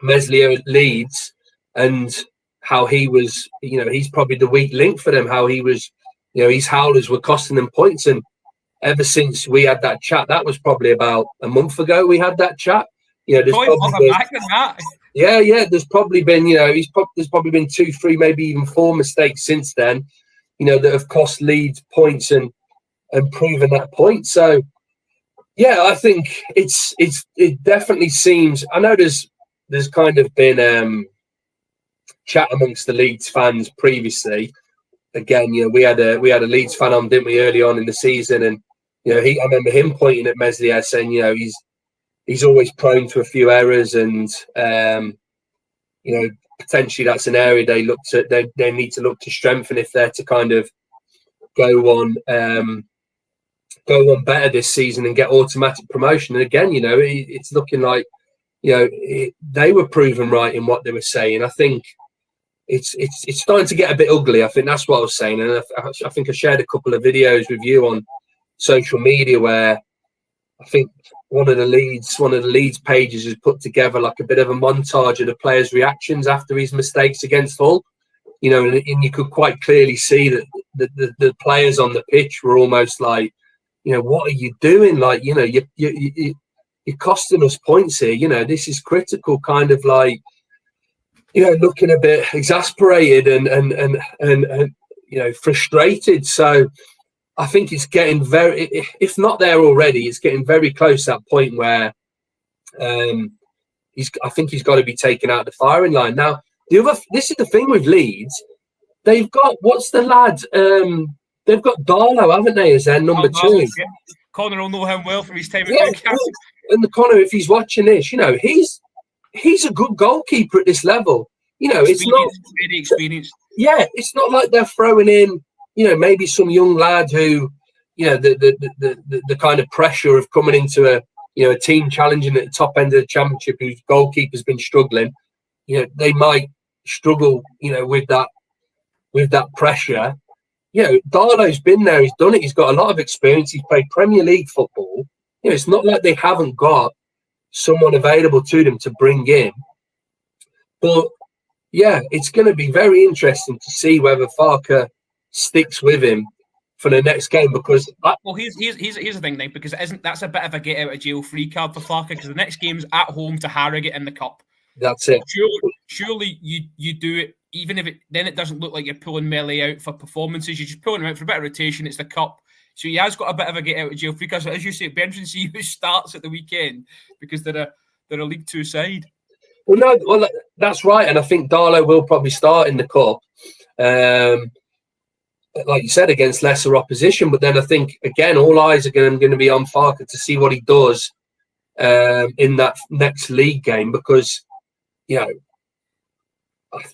Meslier at Leeds, and how he was, you know, he's probably the weak link for them, how he was, you know, his howlers were costing them points. And ever since we had that chat, that was probably about a month ago we had that chat. You know, there's probably been, you know, there's probably been 2, 3, maybe even 4 mistakes since then, you know, that have cost Leeds points and proven that point. So, yeah, I think it definitely seems. I know there's there's kind of been chat amongst the Leeds fans previously. Again, we had a Leeds fan on, didn't we, early on in the season, and I remember him pointing at Meslier saying, he's always prone to a few errors, and potentially that's an area they need to look to strengthen if they're to kind of go on better this season and get automatic promotion. And again, it's looking like they were proven right in what they were saying. I think it's starting to get a bit ugly. I think that's what I was saying, and I think I shared a couple of videos with you on social media where I think one of the Leeds pages has put together like a bit of a montage of the players' reactions after his mistakes against Hull. And you could quite clearly see that the players on the pitch were almost like, what are you doing? Like, you're costing us points here. This is critical, kind of like, looking a bit exasperated and frustrated. So I think it's getting very, if not there already, it's getting very close to that point where I think he's got to be taken out of the firing line. Now, this is the thing with Leeds. They've got, what's the lad? They've got Darlow, haven't they, as their number 2? Yeah. Connor will know him well from his time at Newcastle. And Connor, if he's watching this, he's a good goalkeeper at this level. It's not very experienced. Yeah, it's not like they're throwing in, maybe some young lad who, the kind of pressure of coming into a team challenging at the top end of the championship whose goalkeeper's been struggling. They might struggle, with that pressure. Darlow's been there, he's done it, he's got a lot of experience, he's played Premier League football. It's not like they haven't got someone available to them to bring in. But yeah, it's going to be very interesting to see whether Farke sticks with him for the next game, because here's the thing, Nick, because that's a bit of a get out of jail free card for Farke, because the next game's at home to Harrogate in the cup. That's it. Surely you do it, even if it doesn't look like you're pulling Meslier out for performances. You're just pulling him out for a bit of rotation. It's the cup, so he has got a bit of a get out of jail free card. So as you say, it'll be interesting to see who starts at the weekend, because they're a League Two side. Well, that's right, and I think Darlow will probably start in the cup, like you said, against lesser opposition. But then I think again, all eyes are going to be on Farke to see what he does in that next league game, because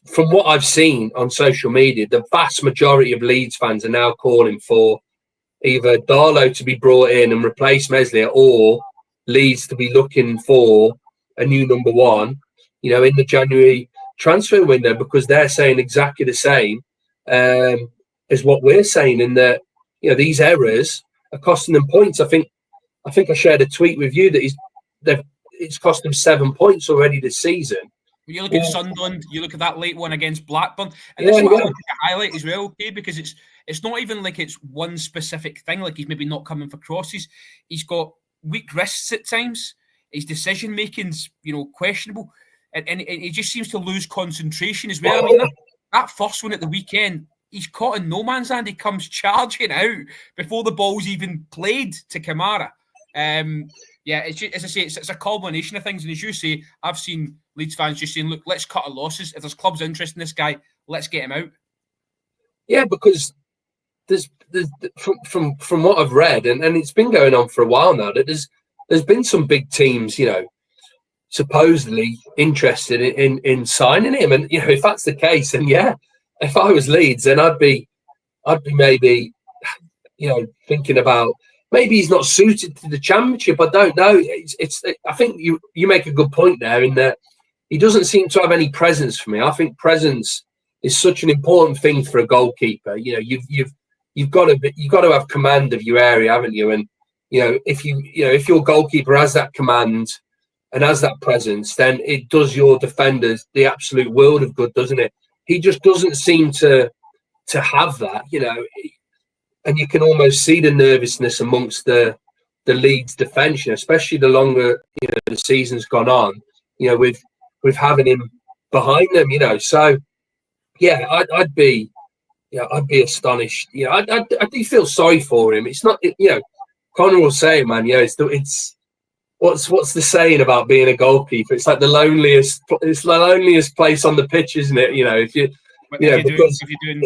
from what I've seen on social media, the vast majority of Leeds fans are now calling for either Darlow to be brought in and replace Meslier, or Leeds to be looking for a new number 1, in the January transfer window, because they're saying exactly the same as what we're saying, in that these errors are costing them points. I think I shared a tweet with you that it's cost them 7 points already this season. When you look at Sunderland, you look at that late one against Blackburn, and this is what I want to highlight as well, okay? Because it's not even like it's one specific thing, like he's maybe not coming for crosses. He's got weak wrists at times. His decision making's questionable, and he just seems to lose concentration as well. I mean, that first one at the weekend, he's caught in no man's land. He comes charging out before the ball's even played to Kamara. Yeah, it's just, as I say, it's a culmination of things. And as you say, I've seen Leeds fans just saying, look, let's cut our losses. If there's clubs interested in this guy, let's get him out. Yeah, because there's from what I've read, and it's been going on for a while now, that there's been some big teams, supposedly interested in signing him. And, if that's the case, then yeah, if I was Leeds, then I'd be maybe, thinking about, maybe he's not suited to the championship. I don't know. I think you make a good point there, in that he doesn't seem to have any presence for me. I think presence is such an important thing for a goalkeeper. You've got to have command of your area, haven't you? And if your goalkeeper has that command and has that presence, then it does your defenders the absolute world of good, doesn't it? He just doesn't seem to have that, and you can almost see the nervousness amongst the Leeds defence, especially the longer the season's gone on, with having him behind them, So yeah, I'd be astonished. I do feel sorry for him. It's not, Connor will say, man, it's what's the saying about being a goalkeeper? It's like the loneliest place on the pitch, isn't it? If you're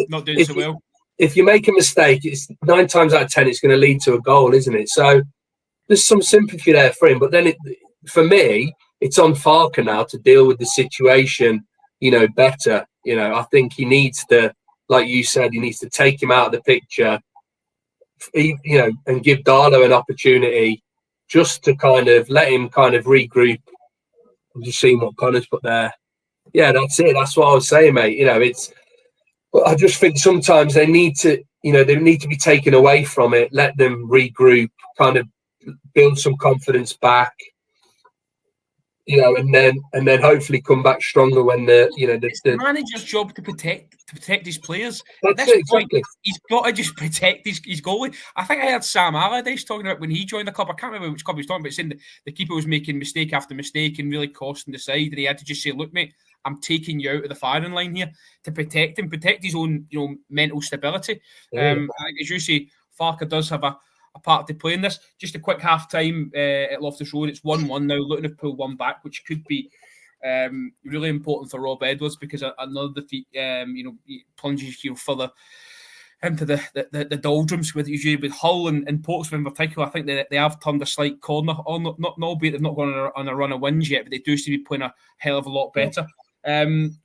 not doing so well. If you make a mistake, it's 9 times out of 10 it's going to lead to a goal, isn't it? So there's some sympathy there for him. But then for me, it's on Farke now to deal with the situation, better. I think he needs to, like you said, he needs to take him out of the picture, and give Darlow an opportunity just to kind of let him kind of regroup. I'm just seeing what Connor's put there. Yeah, that's it. That's what I was saying, mate. But I just think sometimes they need to be taken away from it, let them regroup, kind of build some confidence back, and then hopefully come back stronger when it's the manager's job to protect his players. At this point, he's got to just protect his goalie. I think I heard Sam Allardyce talking about when he joined the club. I can't remember which club he was talking about, saying the keeper was making mistake after mistake and really costing the side, and he had to just say, "Look, mate, I'm taking you out of the firing line here to protect him, protect his own, mental stability." I think, as you say, Farke does have a part to play in this. Just a quick half time at Loftus Road. It's 1-1 now. Looking to pull one back, which could be really important for Rob Edwards, because another defeat, plunges you further into the doldrums with Hull and Portsmouth in particular. I think they have turned a slight corner. Albeit they've not gone on a run of wins yet, but they do seem to be playing a hell of a lot better.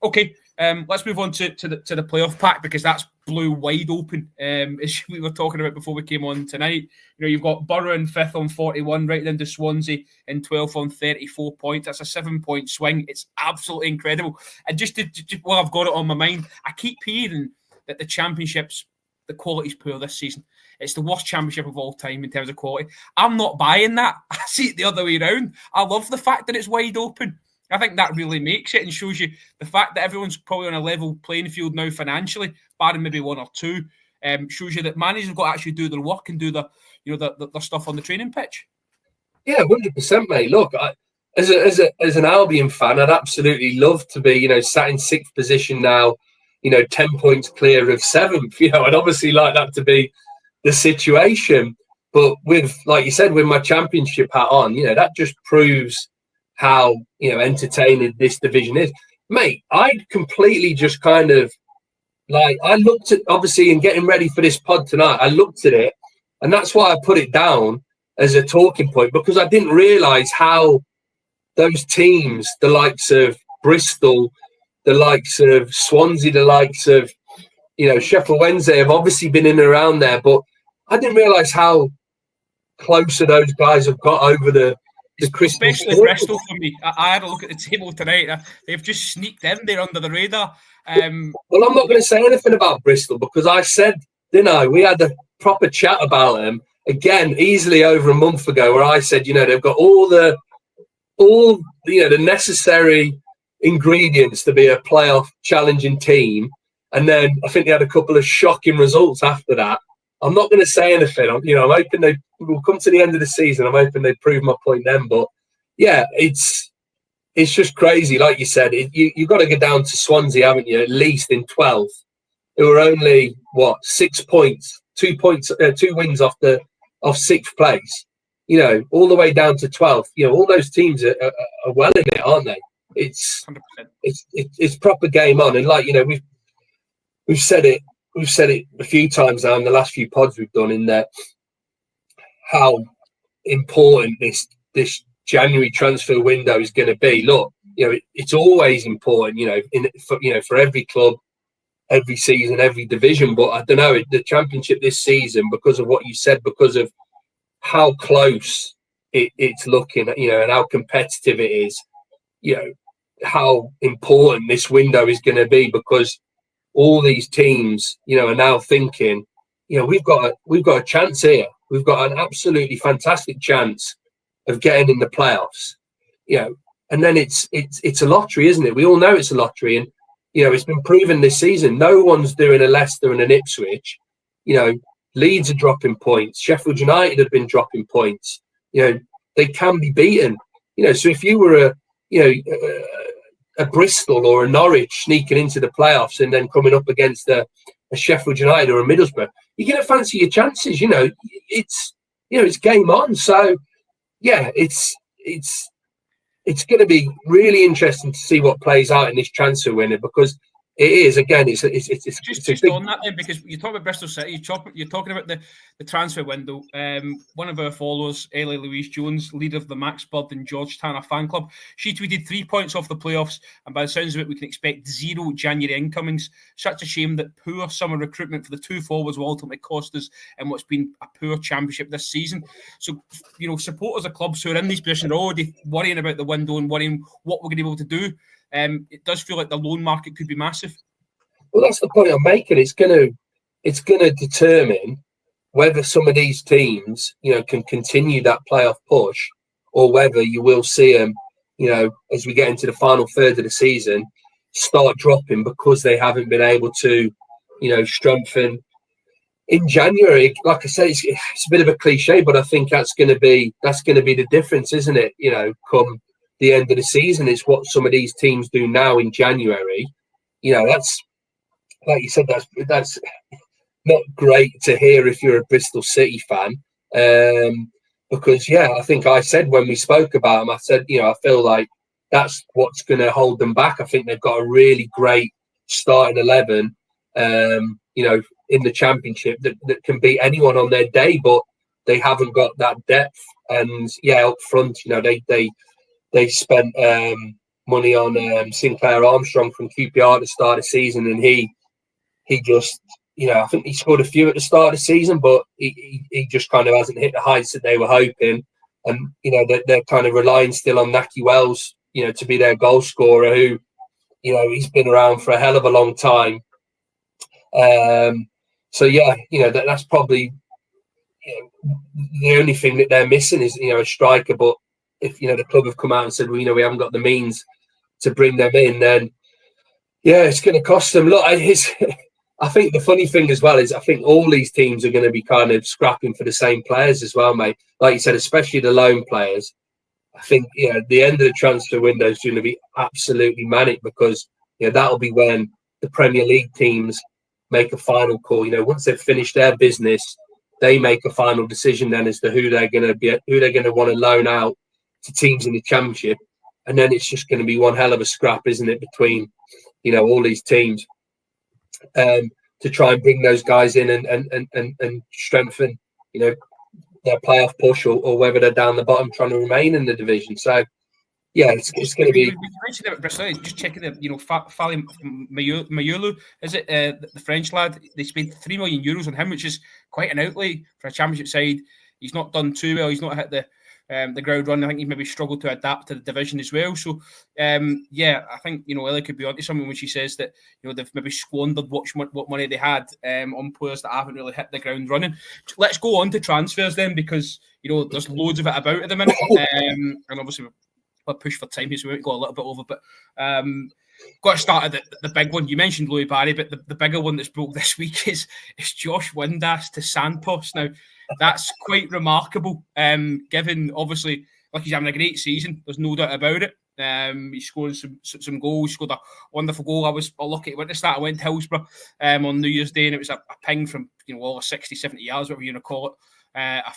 Okay, let's move on to the playoff pack, because that's blew wide open, as we were talking about before we came on tonight. You've got Borough in 5th on 41, right down to Swansea in 12th on 34 points. That's a 7-point swing. It's absolutely incredible. And just while I've got it on my mind, I keep hearing that the Championship's, the quality's poor this season. It's the worst Championship of all time in terms of quality. I'm not buying that. I see it the other way around. I love the fact that it's wide open. I think that really makes it and shows you the fact that everyone's probably on a level playing field now financially, barring maybe one or two. Shows you that managers have got to actually do their work and do the stuff on the training pitch. Yeah, 100%, mate. Look, as an Albion fan, I'd absolutely love to be, sat in 6th position now, 10 points clear of 7th. I'd obviously like that to be the situation. But with, like you said, with my Championship hat on, that just proves how entertaining this division is, mate. I'd completely just kind of I looked at, obviously, in getting ready for this pod tonight, I looked at it, and that's why I put it down as a talking point, because I didn't realise how those teams, the likes of Bristol, the likes of Swansea, the likes of Sheffield Wednesday, have obviously been in and around there, but I didn't realise how closer those guys have got over the Christmas. Especially Bristol for me. I had a look at the table tonight. They've just sneaked in there under the radar. Well, I'm not going to say anything about Bristol, because I said, we had a proper chat about them again, easily over a month ago, where I said, they've got all the necessary ingredients to be a playoff challenging team. And then I think they had a couple of shocking results after that. I'm not going to say anything. I'm hoping they will come to the end of the season. I'm hoping they prove my point then. But yeah, it's just crazy. Like you said, you've got to go down to Swansea, haven't you? At least in 12th, who are only 6 points, 2 wins off 6th place. All the way down to 12th. All those teams are well in it, aren't they? It's 100%. It's proper game on, and we've said it. We've said it a few times now in the last few pods we've done, in that how important this January transfer window is going to be. Look, it's always important, for every club, every season, every division. But I don't know, the Championship this season, because of what you said, because of how close it's looking, and how competitive it is, how important this window is going to be, because all these teams, are now thinking, we've got a chance here. We've got an absolutely fantastic chance of getting in the playoffs. And then it's a lottery, isn't it? We all know it's a lottery, and it's been proven this season. No one's doing a Leicester and an Ipswich. Leeds are dropping points. Sheffield United have been dropping points. They can be beaten. So if you were a Bristol or a Norwich sneaking into the playoffs and then coming up against a Sheffield United or a Middlesbrough, you're going to fancy your chances. It's game on. So yeah, it's it's going to be really interesting to see what plays out in this transfer window, because it is, again, it's just a big... on that then, because you talk about Bristol City, you're talking about the transfer window. One of our followers, Ellie Louise Jones, leader of the Max Bird and George Tanner fan club, she tweeted 3 points off the playoffs, and by the sounds of it, we can expect 0 January incomings. Such a shame that poor summer recruitment for the 2 forwards will ultimately cost us in what's been a poor championship this season. So, supporters of clubs who are in these positions are already worrying about the window and worrying what we're going to be able to do. It does feel like the loan market could be massive. Well, that's the point I'm making. It's going to determine whether some of these teams, can continue that playoff push, or whether you will see them, as we get into the final third of the season, start dropping because they haven't been able to, strengthen in January. Like I say, it's a bit of a cliche, but I think that's going to be the difference, isn't it? Come the end of the season, is what some of these teams do now in January. That's, like you said, that's not great to hear if you're a Bristol City fan. Because I think I said when we spoke about them, I said, I feel like that's what's going to hold them back. I think they've got a really great starting 11, in the championship that can beat anyone on their day, but they haven't got that depth. And up front, they spent money on Sinclair Armstrong from QPR at the start of the season, and he just, I think he scored a few at the start of the season, but he just kind of hasn't hit the heights that they were hoping. And they're kind of relying still on Naki Wells, to be their goal scorer, who, he's been around for a hell of a long time. That's probably the only thing that they're missing is a striker. But if the club have come out and said, well, we haven't got the means to bring them in, then it's going to cost them. Look, I think the funny thing as well is I think all these teams are going to be kind of scrapping for the same players as well, mate. Like you said, especially the loan players. I think the end of the transfer window is going to be absolutely manic, because that'll be when the Premier League teams make a final call. Once they've finished their business, they make a final decision then as to who they're going to want to loan out to teams in the Championship, and then it's just going to be one hell of a scrap, isn't it, between all these teams, to try and bring those guys in and strengthen their playoff push, or whether they're down the bottom trying to remain in the division. So it's going to be. You mentioned about Bristol, just checking the Fali Mayulu, is it the French lad? They spent €3 million on him, which is quite an outlay for a championship side. He's not done too well. He's not hit the ground running. I think he's maybe struggled to adapt to the division as well. So, I think Ellie could be onto something when she says that they've maybe squandered what money they had on players that haven't really hit the ground running. Let's go on to transfers then, because there's loads of it about at the minute, and obviously we'll push for time here, so we might go a little bit over. But got to start at the big one. You mentioned Louis Barry, but the bigger one that's broke this week is Josh Windass to Santos. Now, that's quite remarkable, given obviously, like, he's having a great season. There's no doubt about it. He scored some goals. He scored a wonderful goal. I was lucky to witness that. I went to Hillsborough on New Year's Day, and it was a ping from all 60, 70 yards, whatever you want to call it. A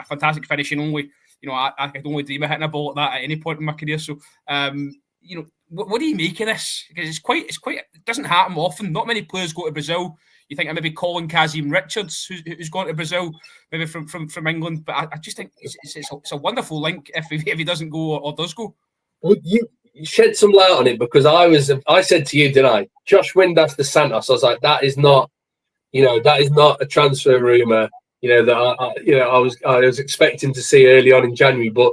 fantastic finishing. Only I could only dream of hitting a ball like that at any point in my career. So what do you make of this? Because it's quite. It doesn't happen often. Not many players go to Brazil. You think of maybe Colin Kazim Richards, who's gone to Brazil, maybe from England. But I just think it's a wonderful link if he doesn't go or does go. Well, you shed some light on it, because I said to you, didn't I? Josh Windass to Santos. I was like, that is not a transfer rumor. That I was expecting to see early on in January, but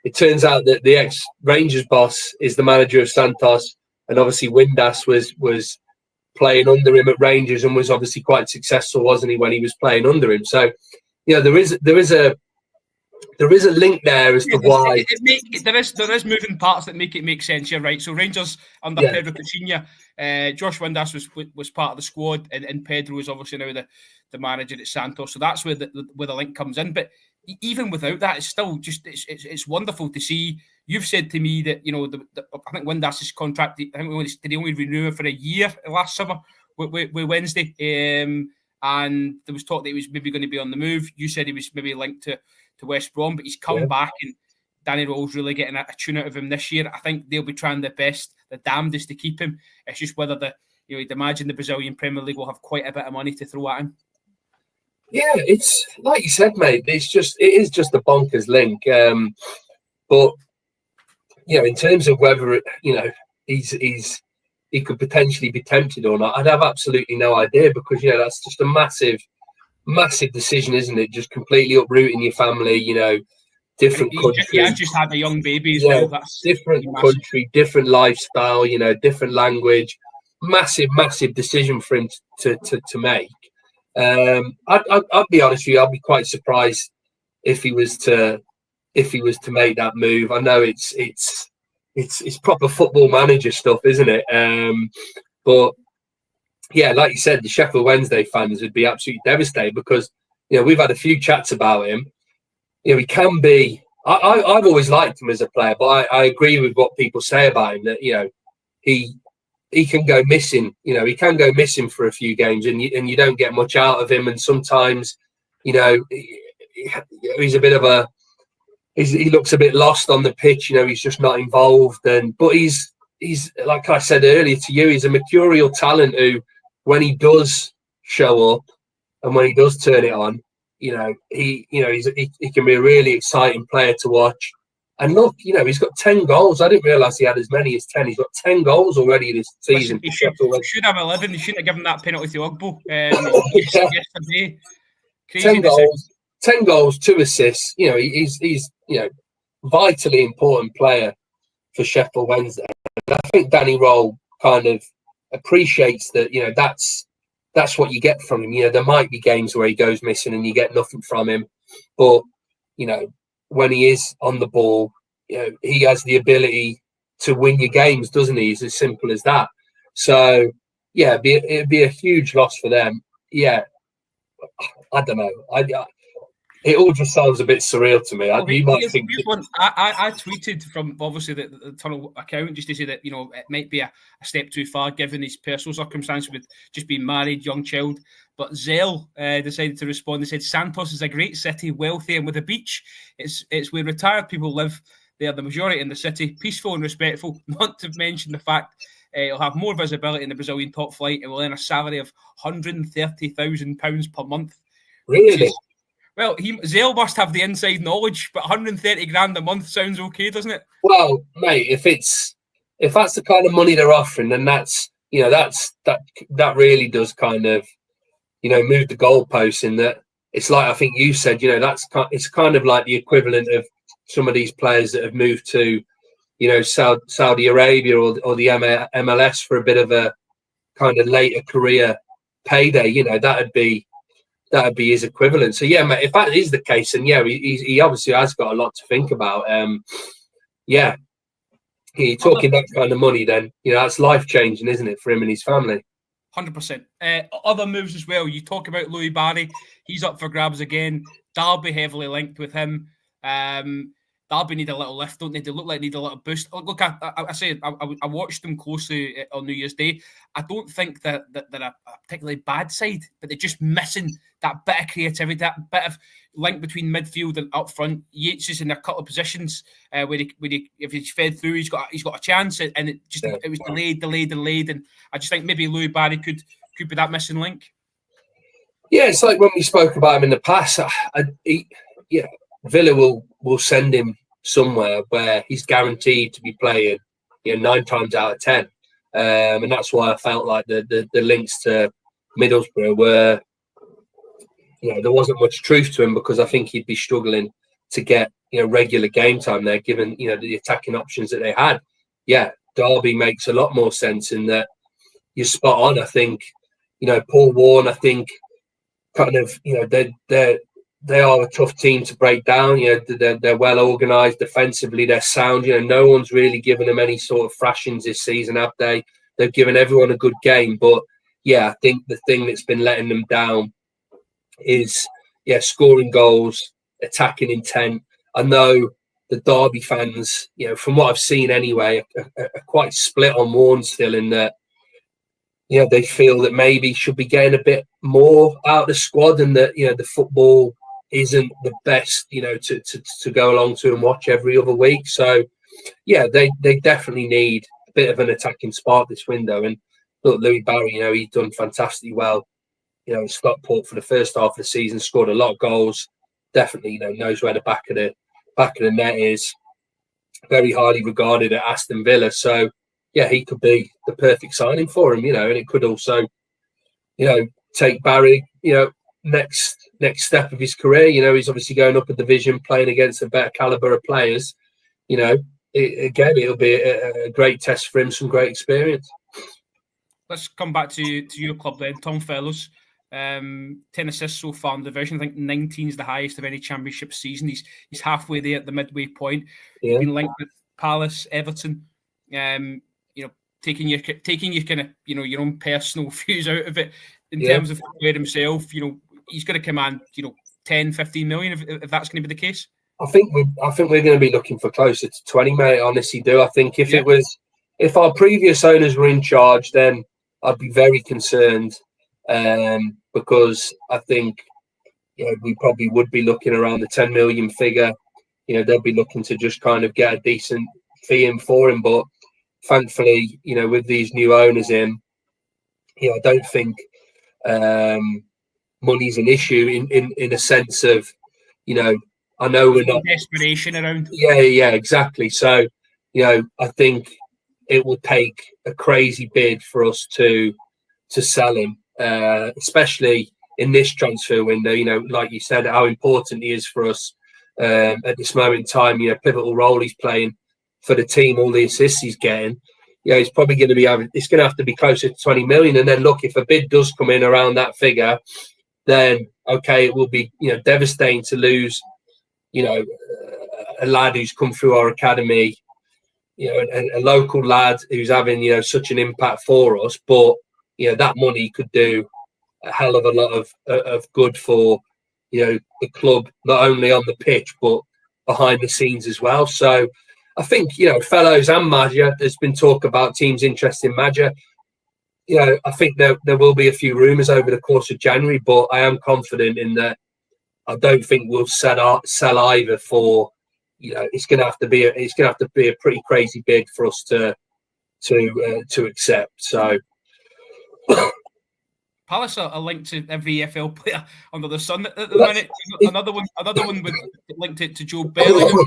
it turns out that the ex-Rangers boss is the manager of Santos, and obviously Windass was playing under him at Rangers and was obviously quite successful, wasn't he, when he was playing under him? So, there is a link there as to why there is moving parts that make it make sense. You're right. So Rangers under Pedro Caixinha, Josh Windass was part of the squad, and Pedro is obviously now the manager at Santos. So that's where the link comes in. But even without that, it's still just it's wonderful to see. You've said to me that I think Windass's contract. Did he only renew it for a year last summer with Wednesday? And there was talk that he was maybe going to be on the move. You said he was maybe linked to West Brom, but he's come back, and Danny Rowell's really getting a tune out of him this year. I think they'll be trying their best, the damnedest, to keep him. It's just whether you'd imagine the Brazilian Premier League will have quite a bit of money to throw at him. Yeah, it's like you said, mate. It is just a bonkers link. But in terms of whether he could potentially be tempted or not, I'd have absolutely no idea, because that's just a massive decision, isn't it? Just completely uprooting your family. Different country. He has just had a young baby as well. That's different country, different lifestyle. Different language. Massive decision for him to make. I'd be honest with you. I'd be quite surprised if he was to make that move. I know it's proper football manager stuff, isn't it? But yeah, like you said, the Sheffield Wednesday fans would be absolutely devastated, because we've had a few chats about him. He can be. I've always liked him as a player, but I agree with what people say about him, that he can go missing. He can go missing for a few games, and you don't get much out of him. And sometimes, he's a bit of a. He looks a bit lost on the pitch. He's just not involved. But he's like I said earlier to you, he's a mercurial talent who, when he does show up and when he does turn it on, he can be a really exciting player to watch. And look, he's got 10 goals. I didn't realise he had as many as 10. He's got 10 goals already this season. He should have 11. They shouldn't have given that penalty to Ugbo yesterday. Crazy 10 goals, 2 assists. He's vitally important player for Sheffield Wednesday. And I think Danny Rowell kind of appreciates that. That's what you get from him. There might be games where he goes missing and you get nothing from him, but when he is on the ball, he has the ability to win your games, doesn't he? It's as simple as that. So yeah, it'd be a huge loss for them. Yeah, I don't know. It all just sounds a bit surreal to me. You might think. I tweeted from obviously the Tunnel account just to say that it might be a step too far given his personal circumstances with just being married, young child. But Zell decided to respond. They said Santos is a great city, wealthy and with a beach. It's where retired people live. They are the majority in the city, peaceful and respectful. Not to mention the fact he'll have more visibility in the Brazilian top flight and will earn a salary of £130,000 per month. Really? Well, Zale must have the inside knowledge, but 130 grand a month sounds okay, doesn't it? Well, mate, if that's the kind of money they're offering, then that's that really does kind of move the goalposts. In that, it's like I think you said, it's kind of like the equivalent of some of these players that have moved to Saudi Arabia or the MLS for a bit of a kind of later career payday. That'd be his equivalent. So yeah, mate, if that is the case, then yeah, he obviously has got a lot to think about. Yeah, you're talking that kind of money, then that's life changing, isn't it, for him and his family? 100%. Other moves as well. You talk about Louis Barry. He's up for grabs again. Derby heavily linked with him. Derby need a little lift, don't they? They look like they need a little boost. Look, I watched them closely on New Year's Day. I don't think that they're a particularly bad side, but they're just missing that bit of creativity, that bit of link between midfield and up front. Yates is in a couple of positions where if he's fed through, he's got a chance, and it was delayed, and I just think maybe Louis Barry could be that missing link. Yeah, it's like when we spoke about him in the past. Villa will send him somewhere where he's guaranteed to be playing 9 times out of 10, and that's why I felt like the links to Middlesbrough were there wasn't much truth to him, because I think he'd be struggling to get regular game time there, given the attacking options that they had. Yeah, Derby makes a lot more sense in that. You're spot on. I think Paul Warne, I think kind of they are a tough team to break down. They're well organised defensively. They're sound. No one's really given them any sort of thrashings this season, have they? They've given everyone a good game. But yeah, I think the thing that's been letting them down is scoring goals, attacking intent. I know the Derby fans, from what I've seen anyway, are quite split on Warne still, in that they feel that maybe should be getting a bit more out of the squad, and that the football isn't the best, to go along to and watch every other week. So yeah, they definitely need a bit of an attacking spark this window. And look, Louis Barry, he's done fantastically well. In Stockport for the first half of the season, scored a lot of goals. Definitely, knows where the back of the net is. Very highly regarded at Aston Villa. So yeah, he could be the perfect signing for him. And it could also, take Barry, next step of his career. He's obviously going up a division, playing against a better caliber of players. It'll be a great test for him, some great experience. Let's come back to your club then, Tom Fellows. 10 assists so far in the division. I think 19 is the highest of any championship season. He's halfway there at the midway point. Yeah. He's been linked with Palace, Everton. Taking your kind of your own personal views out of it in terms of the player himself. He's going to command 10, 15 million if that's going to be the case. I think we're going to be looking for closer to 20, mate. I honestly do. I think if our previous owners were in charge, then I'd be very concerned, because I think we probably would be looking around the 10 million figure. They'll be looking to just kind of get a decent fee in for him. But thankfully, with these new owners in, I don't think money's an issue in a sense of, I know we're not desperation around. Yeah, exactly. So, I think it will take a crazy bid for us to sell him, especially in this transfer window. Like you said, how important he is for us at this moment in time. Pivotal role he's playing for the team, all the assists he's getting. He's probably going to be it's going to have to be closer to 20 million. And then look, if a bid does come in around that figure, then okay, it will be devastating to lose a lad who's come through our academy, a local lad who's having such an impact for us. But that money could do a hell of a lot of good for the club, not only on the pitch but behind the scenes as well. So I think Fellows and Madja, there's been talk about teams interested in Madja. I think there will be a few rumours over the course of January, but I am confident in that. I don't think we'll sell either for, it's going to have to be a pretty crazy bid for us to accept. So Palace are linked to every EFL player under the sun at the minute. Another one with linked to Jobe Bellingham.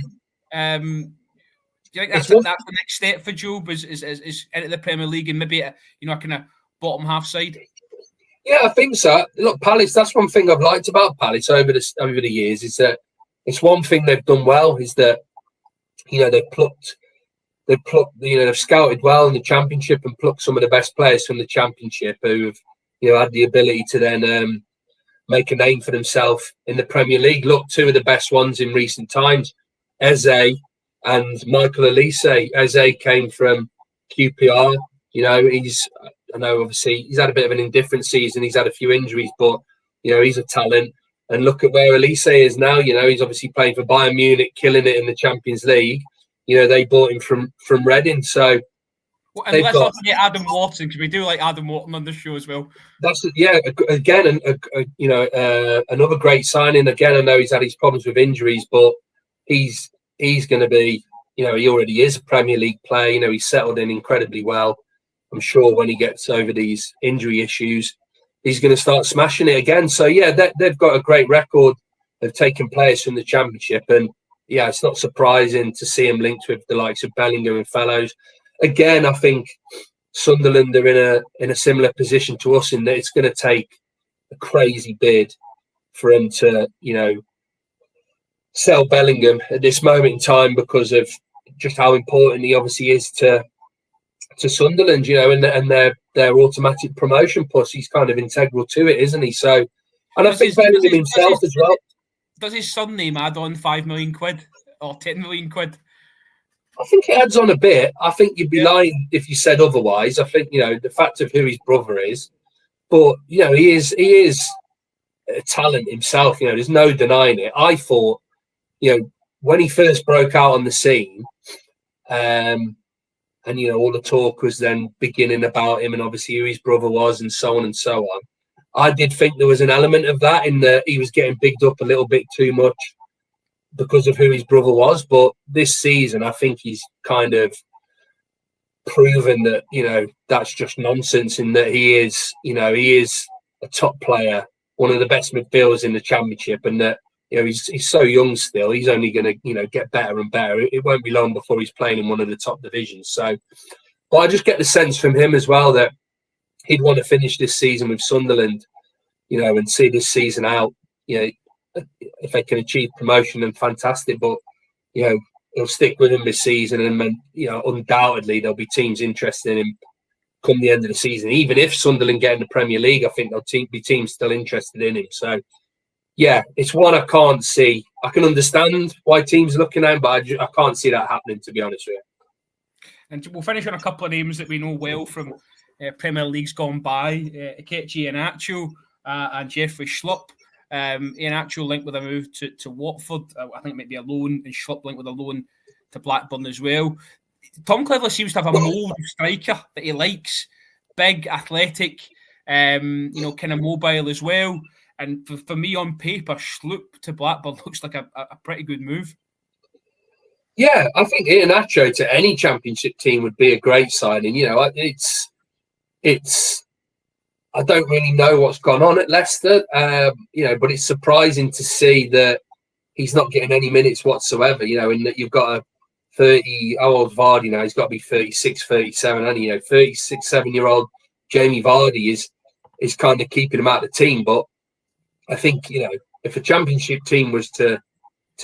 Do you think that's the next step for Jobe is into the Premier League and maybe a kind of bottom half side? Yeah, I think so. Look, Palace, that's one thing I've liked about Palace over the years, is that it's one thing they've done well, is that they've scouted well in the Championship and plucked some of the best players from the Championship who have had the ability to then make a name for themselves in the Premier League. Look, two of the best ones in recent times, Eze and Michael Elise. Eze came from QPR. I know obviously he's had a bit of an indifferent season. He's had a few injuries, but he's a talent. And look at where Elise is now. He's obviously playing for Bayern Munich, killing it in the Champions League. They bought him from Reading. So and let's not forget Adam Wharton, because we do like Adam Wharton on the show as well. That's again, another great signing. Again, I know he's had his problems with injuries, but he's going to be. He already is a Premier League player. He's settled in incredibly well. I'm sure when he gets over these injury issues, he's going to start smashing it again. So, yeah, they've got a great record of taking players from the Championship. And, yeah, it's not surprising to see him linked with the likes of Bellingham and Fellows. Again, I think Sunderland are in a similar position to us in that it's going to take a crazy bid for him to, sell Bellingham at this moment in time because of just how important he obviously is to Sunderland, and their automatic promotion push. He's kind of integral to it, isn't he? So, and I think Bellingham himself as well. Does his son name add on 5 million quid or 10 million quid? I think it adds on a bit. I think you'd be lying if you said otherwise. I think the fact of who his brother is, but he is a talent himself. There's no denying it. I thought, when he first broke out on the scene, and all the talk was then beginning about him and obviously who his brother was and so on and so on. I did think there was an element of that in that he was getting bigged up a little bit too much because of who his brother was. But this season, I think he's kind of proven that, that's just nonsense, in that he is a top player, one of the best midfielders in the Championship, and that, he's so young still. He's only going to, get better and better. It won't be long before he's playing in one of the top divisions. So, but I just get the sense from him as well that he'd want to finish this season with Sunderland, and see this season out. If they can achieve promotion, then fantastic. But, he'll stick with him this season, and undoubtedly there'll be teams interested in him come the end of the season. Even if Sunderland get in the Premier League, I think there'll be teams still interested in him. So, yeah, it's one I can't see. I can understand why teams are looking at him, but I can't see that happening, to be honest with you. And we'll finish on a couple of names that we know well from Premier Leagues gone by: Ikechi Iheanacho and Jeffrey Schlupp. Iheanacho linked with a move to Watford. I think maybe a loan, and Schlupp linked with a loan to Blackburn as well. Tom Cleverley seems to have a mould of striker that he likes. Big, athletic, kind of mobile as well. And for me, on paper, Schlupp to Blackburn looks like a pretty good move. Yeah, I think Iheanacho to any Championship team would be a great signing. It's I don't really know what's gone on at Leicester, but it's surprising to see that he's not getting any minutes whatsoever, and that you've got a 30, how old Vardy now? He's got to be 36, 37, and 36, 7-year-old Jamie Vardy is kind of keeping him out of the team. But I think, if a Championship team was to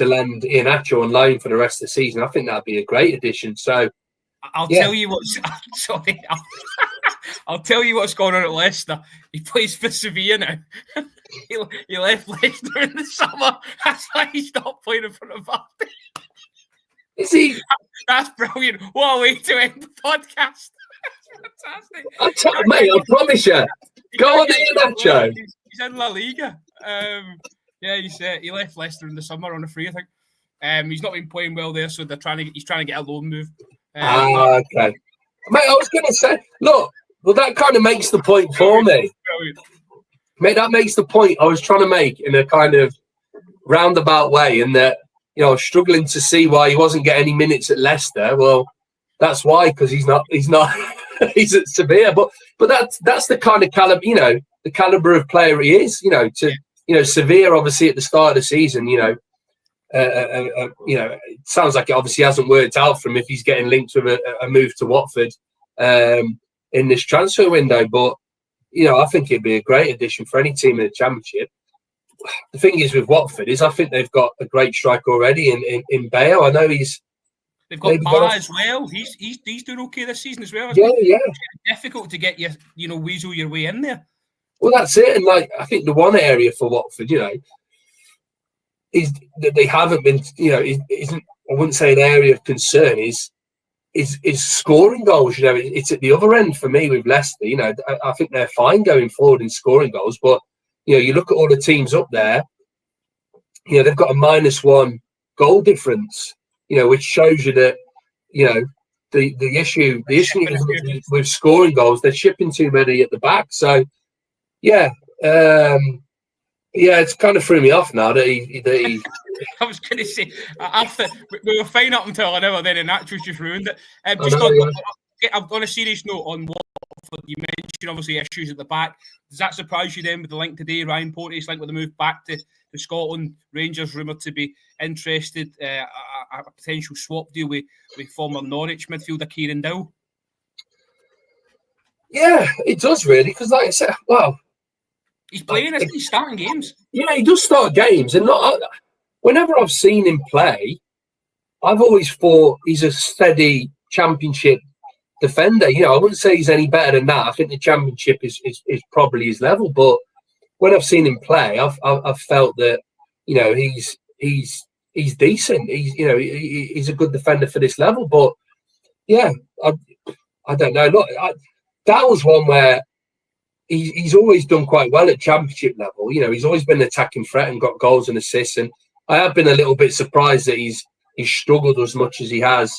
lend Iheanacho on loan for the rest of the season, I think that'd be a great addition. So I'll tell you what's sorry. I'll tell you what's going on at Leicester. He plays for Sevilla now. he left Leicester in the summer. That's why he's not playing in front of Vardy. Is he? That's brilliant. What a way to end the podcast. Fantastic. I promise you. Go on, Iheanacho. He's in La Liga. He left Leicester in the summer on a free, I think. He's not been playing well there, so he's trying to get a loan move. Okay. Mate, I was going to say, look, well, that kind of makes the point for me. Mate, that makes the point I was trying to make in a kind of roundabout way, in that, I was struggling to see why he wasn't getting any minutes at Leicester. Well, that's why, because he's not he's at Sevilla. But that's the kind of caliber, the caliber of player he is, Sevilla, obviously at the start of the season, it sounds like it obviously hasn't worked out for him if he's getting linked with a move to Watford in this transfer window. But, I think it'd be a great addition for any team in the Championship. The thing is with Watford is I think they've got a great striker already in Bale. I know they've got Bar as well. He's doing okay this season as well. Yeah. It's difficult to get weasel your way in there. Well, that's it. And I think the one area for Watford, is that they haven't been, isn't, I wouldn't say an area of concern, is scoring goals. It's at the other end for me with Leicester. I think they're fine going forward in scoring goals, but you look at all the teams up there, they've got a -1 goal difference, which shows you that, the issue with scoring goals, they're shipping too many at the back. So, yeah, it's kind of threw me off now that he I was going to say, after we were fine up until an hour, then Iheanacho's just ruined it. On a serious note, on Watford, you mentioned obviously issues at the back. Does that surprise you then with the link today? Ryan Porteous linked with the move back to Scotland. Rangers rumoured to be interested. A potential swap deal with former Norwich midfielder Kieran Dow. Yeah, it does really, because like I said, he's playing, isn't he? He's starting games. Yeah, he does start games, and whenever I've seen him play, I've always thought he's a steady Championship defender. I wouldn't say he's any better than that. I think the Championship is probably his level. But when I've seen him play, I've felt that he's decent. He's a good defender for this level. But yeah, I don't know. Look, that was one where he's always done quite well at Championship level. He's always been an attacking threat and got goals and assists. And I have been a little bit surprised that he's struggled as much as he has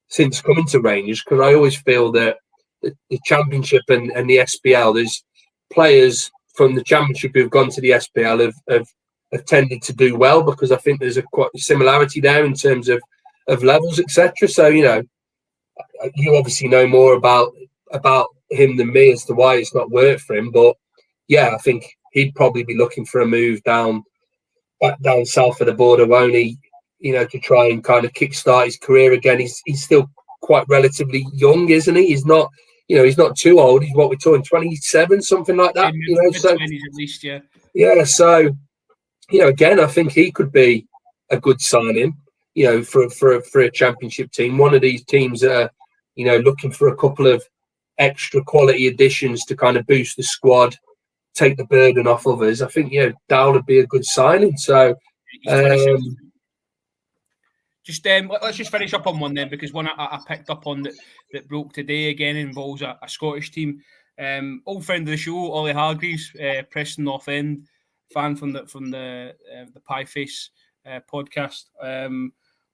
since coming to Rangers, because I always feel that the Championship and the SPL, there's players from the Championship who've gone to the SPL have tended to do well, because I think there's a quite similarity there in terms of levels, etc. So, you know, you obviously know more about him than me as to why it's not worked for him. But yeah, I think he'd probably be looking for a move back down south of the border, won't he? You know, to try and kind of kickstart his career again. He's still quite relatively young, isn't he? He's not, you know, he's not too old. He's what we're talking 27, something like that. You know, so at least, yeah. Yeah, so you know, again, I think he could be a good signing. You know, for a Championship team, one of these teams that are, you know, looking for a couple of extra quality additions to kind of boost the squad, take the burden off others. I think, yeah, Dowell would be a good signing. So, let's just finish up on one then, because one I picked up on that broke today again involves a Scottish team. Old friend of the show, Ollie Hargreaves, Preston North End fan from the Pie Face podcast.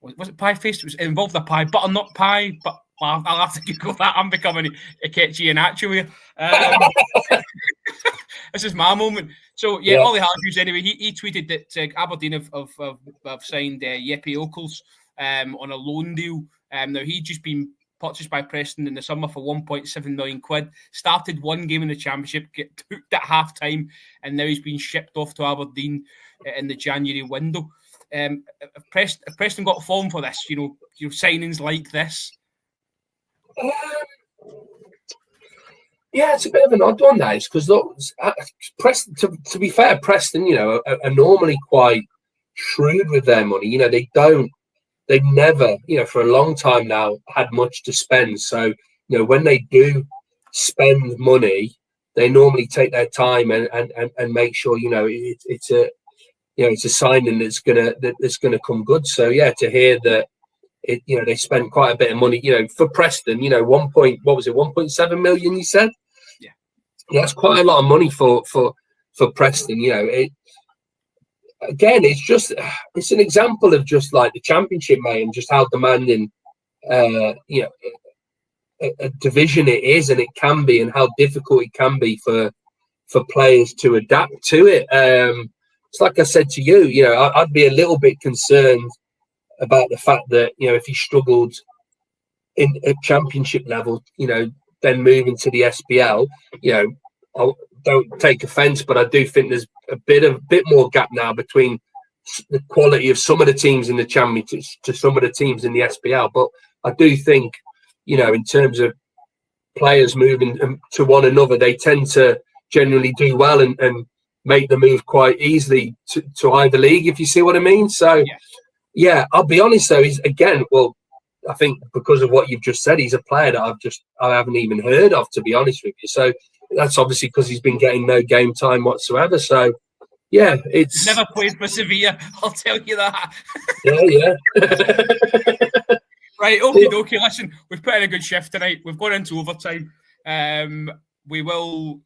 Was it Pie Face? It was involved a pie, butternut pie, but I'll have to Google that. I'm becoming a catchy and actual here. This is my moment. So yeah, Ollie Hargreaves. Anyway, he tweeted that Aberdeen have signed Jeppe Okels on a loan deal. Now he'd just been purchased by Preston in the summer for 1.7 million quid. Started one game in the Championship, get hooked at half time, and now he's been shipped off to Aberdeen in the January window. Have Preston got a form for this? You know, signings like this. Yeah, it's a bit of an odd one, that is, because Preston. To be fair, Preston, you know, are normally quite shrewd with their money. You know, they've never, you know, for a long time now had much to spend. So, you know, when they do spend money, they normally take their time and make sure, you know, it's a signing that's gonna come good. So yeah, to hear that they spent quite a bit of money, you know, for Preston, you know, 1.7 million, you said? Yeah, that's quite a lot of money for Preston. You know, it's an example of just like the Championship, mate, and just how demanding you know, a division it is, and it can be, and how difficult it can be for players to adapt to it. It's like I said to you, you know, I'd be a little bit concerned about the fact that, you know, if he struggled at Championship level, you know, then moving to the SPL, you know, I don't take offence, but I do think there's a bit more gap now between the quality of some of the teams in the Championship to some of the teams in the SPL. But I do think, you know, in terms of players moving to one another, they tend to generally do well and make the move quite easily to either league, if you see what I mean. So, yeah, I'll be honest though, he's again, well, I think because of what you've just said, he's a player that I haven't even heard of, to be honest with you. So that's obviously because he's been getting no game time whatsoever. So yeah, it's never played for Sevilla, I'll tell you that. Yeah. Right, okie. Listen, we've put in a good shift tonight. We've gone into overtime. We will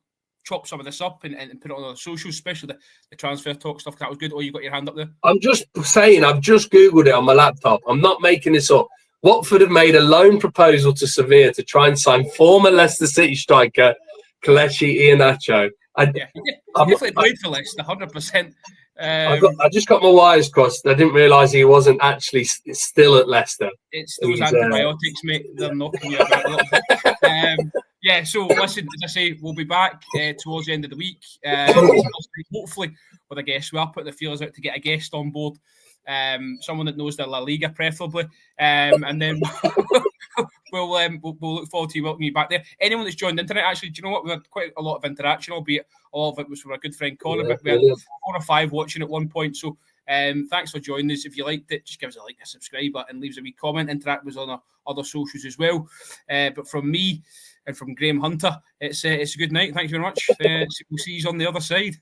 chop some of this up and put it on our socials, especially the transfer talk stuff. That was good. Oh, you got your hand up there? I'm just saying, I've just Googled it on my laptop. I'm not making this up. Watford have made a loan proposal to Sevilla to try and sign former Leicester City striker Kelechi Iheanacho. He definitely played for Leicester, 100%. I just got my wires crossed. I didn't realise he wasn't actually still at Leicester. It's those antibiotics, mate. They're knocking you about a little bit. Yeah, so listen, as I say, we'll be back towards the end of the week. Hopefully with a guest. We are putting the feelers out to get a guest on board. Someone that knows the La Liga, preferably. And then we'll look forward to welcoming you back there. Anyone that's joined in tonight, actually, do you know what? We had quite a lot of interaction, albeit a lot of it was from our good friend Connor, but we had 4 or 5 watching at one point. So thanks for joining us. If you liked it, just give us a like, a subscribe button, leaves a wee comment, interact with us on our other socials as well. But from me and from Graham Hunter, it's a good night. Thank you very much. We'll see you on the other side.